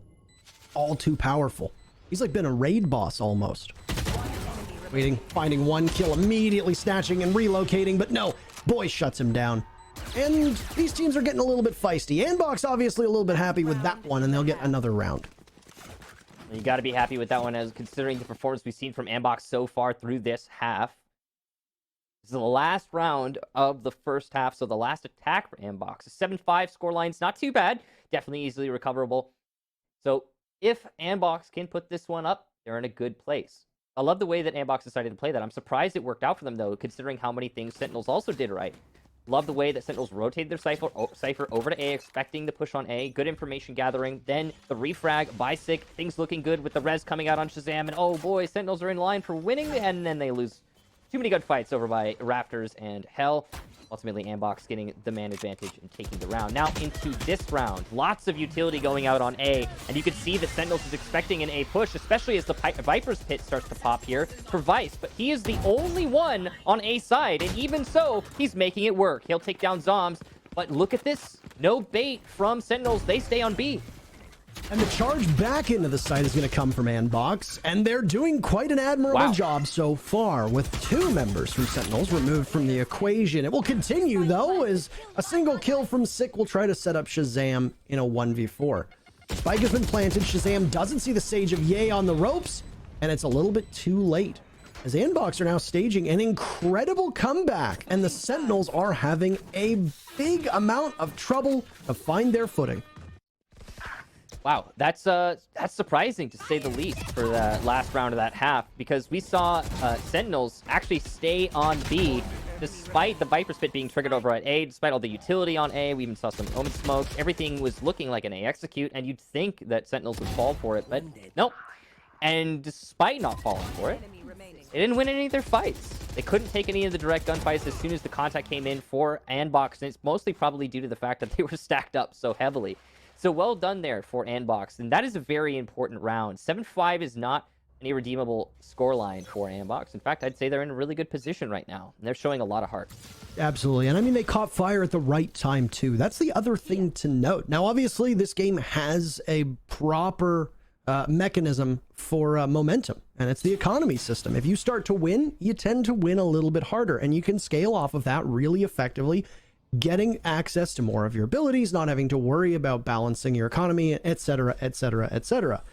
All too powerful. He's like been a raid boss almost. Waiting, finding 1 kill, immediately snatching and relocating, but no, Boy shuts him down. And these teams are getting a little bit feisty. ANDBOX obviously a little bit happy with that one, and they'll get another round. You got to be happy with that one, as considering the performance we've seen from ANDBOX so far through this half. This is the last round of the first half, so the last attack for ANDBOX. A 7-5 scoreline's not too bad, definitely easily recoverable. So if ANDBOX can put this one up, they're in a good place. I love the way that ANDBOX decided to play that. I'm surprised it worked out for them, though, considering how many things Sentinels also did right. Love the way that Sentinels rotated their Cypher over to A, expecting the push on A. Good information gathering. Then the refrag by Sick. Things looking good with the res coming out on Shazam. And oh boy, Sentinels are in line for winning. And then they lose. Too many good fights over by Raptors and Hell. Ultimately, ANDBOX getting the man advantage and taking the round. Now into this round. Lots of utility going out on A. And you can see that Sentinels is expecting an A push, especially as the Viper's Pit starts to pop here for Vice. But he is the only one on A side. And even so, he's making it work. He'll take down Zombs. But look at this. No bait from Sentinels. They stay on B. And the charge back into the site is going to come from ANDBOX, and they're doing quite an admirable job so far, with 2 members from Sentinels removed from the equation. It will continue, though, as a single kill from Sick will try to set up Shazam in a 1v4. Spike has been planted. Shazam doesn't see the Sage of Yay on the ropes, and it's a little bit too late, as ANDBOX are now staging an incredible comeback, and the Sentinels are having a big amount of trouble to find their footing. Wow, that's surprising to say the least for the last round of that half, because we saw Sentinels actually stay on B despite the Viper's Pit being triggered over at A, despite all the utility on A. We even saw some Omen smoke. Everything was looking like an A execute, and you'd think that Sentinels would fall for it, but nope. And despite not falling for it, they didn't win any of their fights. They couldn't take any of the direct gunfights as soon as the contact came in for ANDBOX, and it's mostly probably due to the fact that they were stacked up so heavily. So well done there for ANDBOX, and that is a very important round. 7-5 is not an irredeemable scoreline for ANDBOX. In fact, I'd say they're in a really good position right now, and they're showing a lot of heart. Absolutely, and I mean, they caught fire at the right time, too. That's the other thing to note. Now, obviously, this game has a proper mechanism for momentum, and it's the economy system. If you start to win, you tend to win a little bit harder, and you can scale off of that really effectively, getting access to more of your abilities, not having to worry about balancing your economy, etc., etc., etc.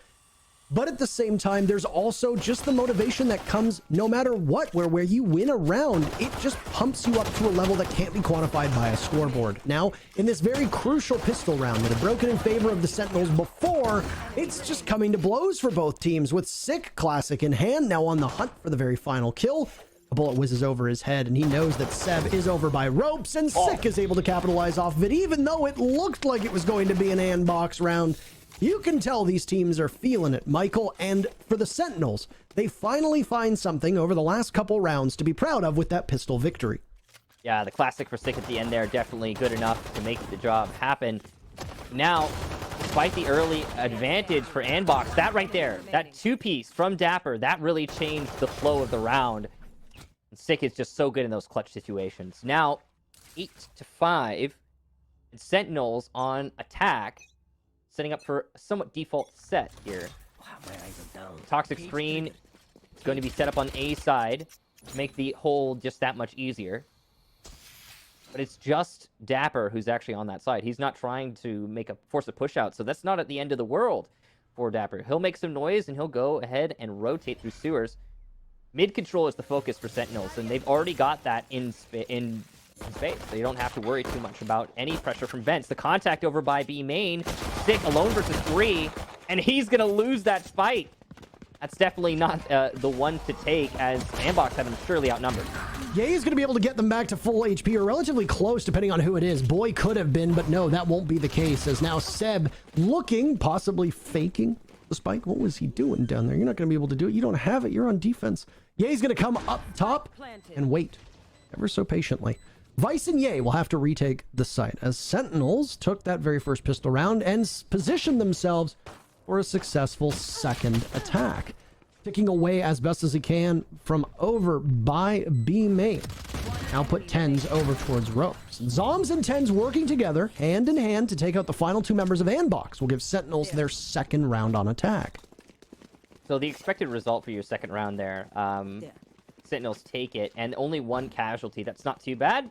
But at the same time, there's also just the motivation that comes no matter what, where you win a round, it just pumps you up to a level that can't be quantified by a scoreboard. Now, in this very crucial pistol round that had broken in favor of the Sentinels before, it's just coming to blows for both teams, with Sick Classic in hand, now on the hunt for the very final kill. A bullet whizzes over his head, and he knows that Seb is over by ropes, and Sick is able to capitalize off of it, even though it looked like it was going to be an ANDBOX round. You can tell these teams are feeling it, Michael, and for the Sentinels, they finally find something over the last couple rounds to be proud of with that pistol victory. Yeah, the classic for Sick at the end there, definitely good enough to make the job happen. Now, despite the early advantage for ANDBOX, that right there, that 2-piece from dapr, that really changed the flow of the round. Sick is just so good in those clutch situations. Now, 8-5, and Sentinels on attack, setting up for a somewhat default set here. Wow, my eyes are down. Toxic screen is going to be set up on A side to make the hold just that much easier. But it's just dapr who's actually on that side. He's not trying to force a push out, so that's not at the end of the world for dapr. He'll make some noise, and he'll go ahead and rotate through sewers. Mid control is the focus for Sentinels, and they've already got that in space, so you don't have to worry too much about any pressure from vents. The contact over by B main, Sick alone versus 3, and he's going to lose that fight. That's definitely not the one to take, as ANDBOX have him surely outnumbered. Yeah, he's going to be able to get them back to full HP, or relatively close, depending on who it is. Boy could have been, but no, that won't be the case, as now Seb looking, possibly faking the spike. What was he doing down there? You're not going to be able to do it. You don't have it. You're on defense. Ye's going to come up top and wait ever so patiently. Vice and Ye will have to retake the site, as Sentinels took that very first pistol round and positioned themselves for a successful second attack. ticking away as best as he can from over by B main. Now put tenz over towards ropes. Zombs and tenz working together, hand in hand, to take out the final two members of ANDBOX. Will give Sentinels their second round on attack. So the expected result for your second round there, Sentinels take it, and only one casualty. That's not too bad.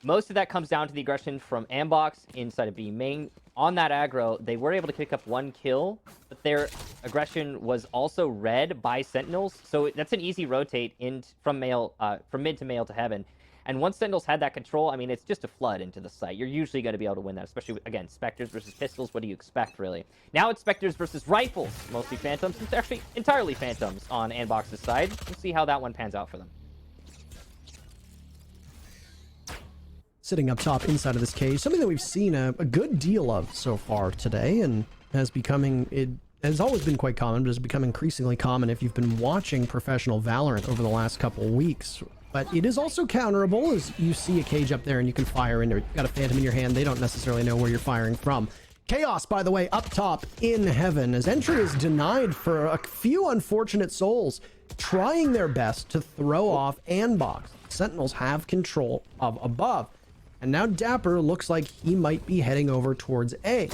Most of that comes down to the aggression from ANDBOX inside of B main. On that aggro, they were able to pick up one kill, but their aggression was also read by Sentinels, so that's an easy rotate from mid to male to heaven. And once Sentinels had that control, I mean, it's just a flood into the site. You're usually going to be able to win that, especially, again, Spectres versus Pistols. What do you expect, really? Now it's Spectres versus Rifles, mostly Phantoms. It's actually entirely Phantoms on ANDBOX's side. We'll see how that one pans out for them. Sitting up top inside of this cage, something that we've seen a good deal of so far today, and it has always been quite common, but has become increasingly common if you've been watching professional Valorant over the last couple of weeks. But it is also counterable, as you see a cage up there and you can fire into it. You've got a Phantom in your hand, they don't necessarily know where you're firing from. Chaos, by the way, up top in heaven, as entry is denied for a few unfortunate souls trying their best to throw off ANDBOX. Sentinels have control of above. And now dapr looks like he might be heading over towards A.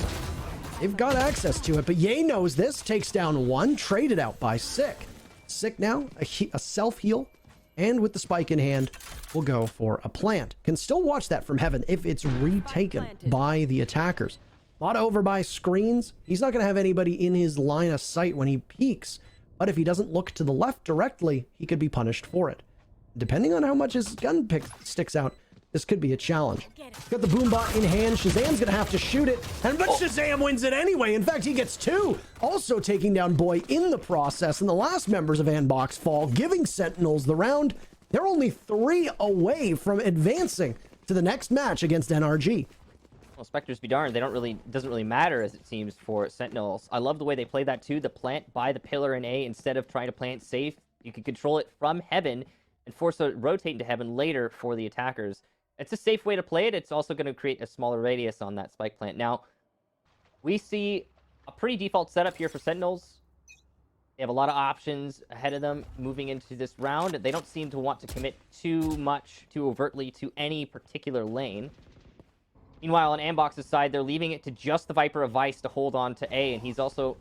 They've got access to it, but Ye knows this, takes down one, traded out by Sick. Sick now, a self-heal, and with the spike in hand, will go for a plant. Can still watch that from heaven if it's retaken by the attackers. Bought over by screens, he's not going to have anybody in his line of sight when he peeks, but if he doesn't look to the left directly, he could be punished for it. Depending on how much his gun pick sticks out, this could be a challenge. Got the boombot in hand. Shahzam's gonna have to shoot it, but Shahzam wins it anyway. In fact, he gets two. Also taking down Boy in the process, and the last members of ANDBOX fall, giving Sentinels the round. They're only 3 away from advancing to the next match against NRG. Well, Spectres be darned, doesn't really matter, as it seems, for Sentinels. I love the way they play that too. The plant by the pillar in A instead of trying to plant safe. You can control it from heaven and force it to rotate into heaven later for the attackers. It's a safe way to play it. It's also going to create a smaller radius on that spike plant. Now, we see a pretty default setup here for Sentinels. They have a lot of options ahead of them moving into this round. They don't seem to want to commit too overtly to any particular lane. Meanwhile, on ANDBOX's side, they're leaving it to just the Viper of Vice to hold on to A, and he's also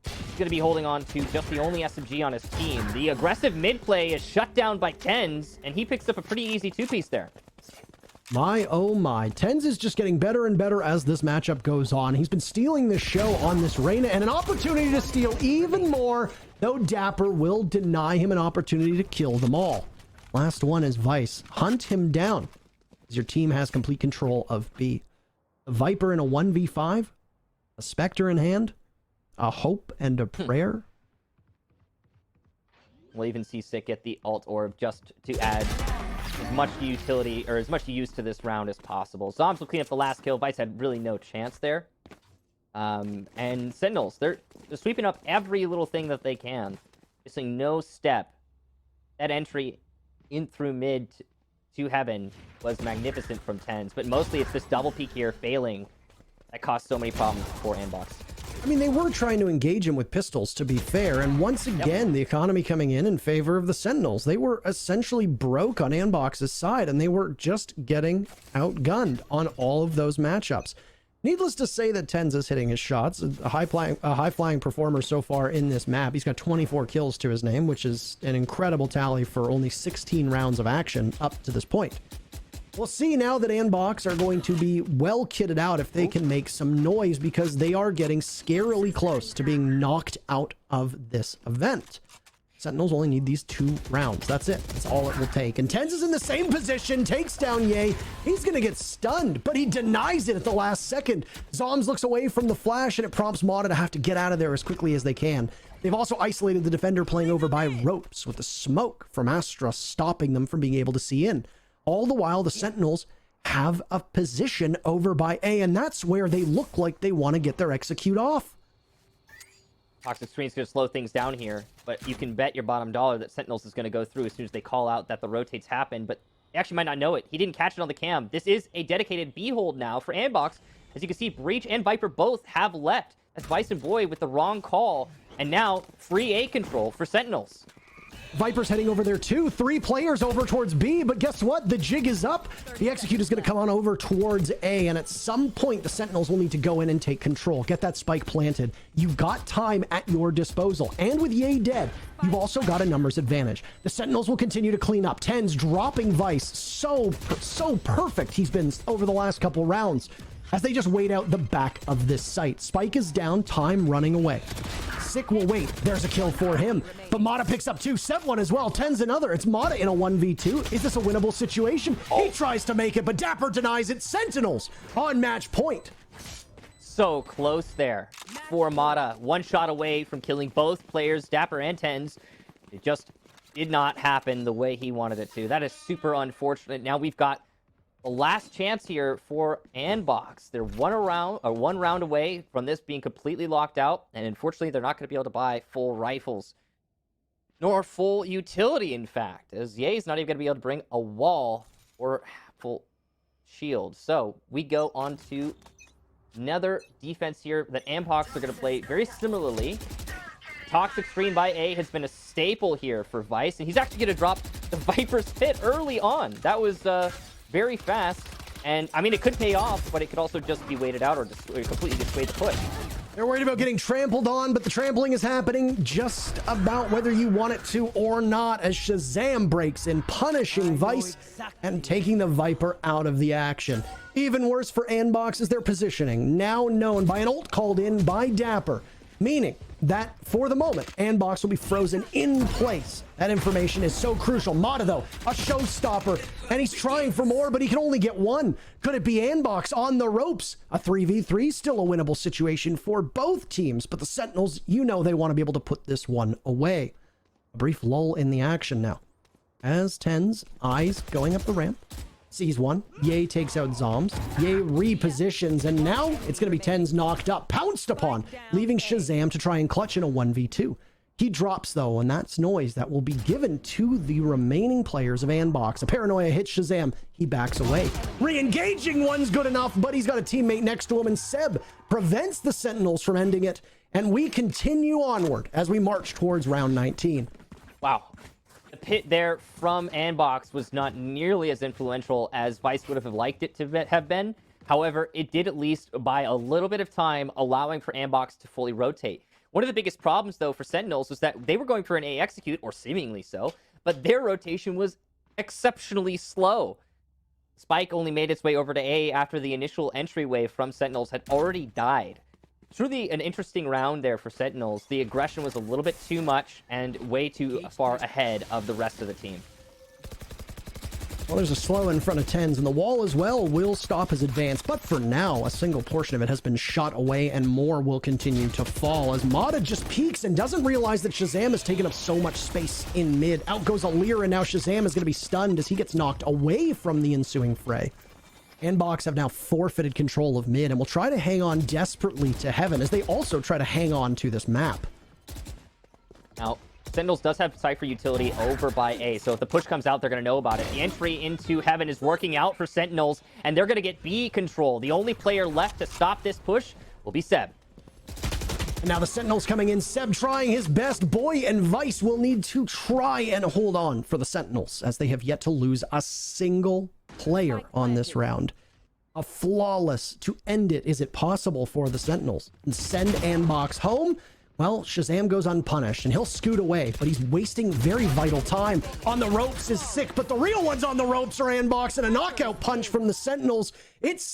going to be holding on to just the only SMG on his team. The aggressive mid play is shut down by tenz, and he picks up a pretty easy two-piece there. My, oh my. tenz is just getting better and better as this matchup goes on. He's been stealing the show on this Reyna, and an opportunity to steal even more, though dapr will deny him an opportunity to kill them all. Last one is Vice. Hunt him down, as your team has complete control of B. A Viper in a 1v5, a Spectre in hand, a hope and a prayer. We'll even see Sick get the alt orb just to add as much utility, or as much use to this round as possible. Zombs will clean up the last kill. Vice had really no chance there. And Sentinels, they're sweeping up every little thing that they can. Missing no step. That entry in through mid to heaven was magnificent from tenz, but mostly it's this double peek here failing that caused so many problems for ANDBOX. I mean, they were trying to engage him with pistols, to be fair, and once again, the economy coming in favor of the Sentinels. They were essentially broke on ANDBOX's side, and they were just getting outgunned on all of those matchups. Needless to say that tenz is hitting his shots. A high-flying performer so far in this map. He's got 24 kills to his name, which is an incredible tally for only 16 rounds of action up to this point. We'll see now that ANDBOX are going to be well kitted out if they can make some noise, because they are getting scarily close to being knocked out of this event. Sentinels only need these 2 rounds. That's it. That's all it will take. And tenz is in the same position, takes down Ye. He's going to get stunned, but he denies it at the last second. Zombs looks away from the flash, and it prompts Mata to have to get out of there as quickly as they can. They've also isolated the defender playing over by ropes, with the smoke from Astra stopping them from being able to see in. All the while, the Sentinels have a position over by A, and that's where they look like they want to get their execute off. Toxic Screen's going to slow things down here, but you can bet your bottom dollar that Sentinels is going to go through as soon as they call out that the rotates happen, but they actually might not know it. He didn't catch it on the cam. This is a dedicated B-hold now for ANDBOX. As you can see, Breach and Viper both have left, as Vice and Boy, with the wrong call, And now, free A control for Sentinels. Viper's heading over there too. 3 players over towards B, but guess what? The jig is up. The execute is going to come on over towards A, and at some point, the Sentinels will need to go in and take control. Get that spike planted. You've got time at your disposal. And with Ye dead, you've also got a numbers advantage. The Sentinels will continue to clean up. tenz dropping Vice. So perfect he's been over the last couple rounds as they just wait out the back of this site. Spike is down, time running away. Sick will wait. There's a kill for him. But Mata picks up 2. Seb one as well. tenz another. It's Mata in a 1v2. Is this a winnable situation? He tries to make it, but dapr denies it. Sentinels on match point. So close there for Mata. 1 shot away from killing both players, dapr and tenz. It just did not happen the way he wanted it to. That is super unfortunate. Now we've got the last chance here for ANDBOX. They're one round away from this being completely locked out, and unfortunately, they're not going to be able to buy full rifles, nor full utility, in fact, as Ye's not even going to be able to bring a wall or full shield. So we go on to another defense here that ANDBOX are going to play very similarly. Toxic Screen by A has been a staple here for Vice, and he's actually going to drop the Viper's Pit early on. That was very fast, and I mean, it could pay off, but it could also just be waited out or completely dissuade the push. They're worried about getting trampled on, but the trampling is happening just about whether you want it to or not, as shahzam breaks in, punishing Vice and taking the Viper out of the action. Even worse for ANDBOX is their positioning, now known by an ult called in by dapr, meaning that for the moment, ANDBOX will be frozen in place. That information is so crucial. Mata, though, a showstopper, and he's trying for more, but he can only get 1. Could it be ANDBOX on the ropes? A 3v3, still a winnable situation for both teams, but the Sentinels, you know they want to be able to put this one away. A brief lull in the action now. As tenz, eyes going up the ramp. Sees one. Ye takes out zombs. Ye repositions, and now it's going to be tenz knocked up, pounced upon, leaving shahzam to try and clutch in a 1v2. He drops, though, and that's noise that will be given to the remaining players of ANDBOX. A paranoia hits shahzam. He backs away. Re-engaging one's good enough, but he's got a teammate next to him, and Seb prevents the Sentinels from ending it, and we continue onward as we march towards round 19. Wow. The pit there from ANDBOX was not nearly as influential as Vice would have liked it to have been. However, it did at least buy a little bit of time, allowing for ANDBOX to fully rotate. One of the biggest problems, though, for Sentinels was that they were going for an A execute, or seemingly so, but their rotation was exceptionally slow. Spike only made its way over to A after the initial entry wave from Sentinels had already died. Truly an interesting round there for Sentinels. The aggression was a little bit too much and way too far ahead of the rest of the team. Well, there's a slow in front of tenz, and the wall as well will stop his advance. But for now, a single portion of it has been shot away, and more will continue to fall as Mata just peeks and doesn't realize that shahzam has taken up so much space in mid. Out goes Alir, and now shahzam is going to be stunned as he gets knocked away from the ensuing fray. ANDBOX have now forfeited control of mid and will try to hang on desperately to heaven as they also try to hang on to this map. Now, Sentinels does have Cypher utility over by A, so if the push comes out, they're going to know about it. The entry into heaven is working out for Sentinels, and they're going to get B control. The only player left to stop this push will be Seb. And now the Sentinels coming in. Seb trying his best. Boy and Vice will need to try and hold on for the Sentinels as they have yet to lose a single player on this round. A flawless to end it. Is it possible for the Sentinels? And send ANDBOX home? Well, shahzam goes unpunished, and he'll scoot away, but he's wasting very vital time. On the ropes is sick, but the real ones on the ropes are ANDBOX, and a knockout punch from the Sentinels. It's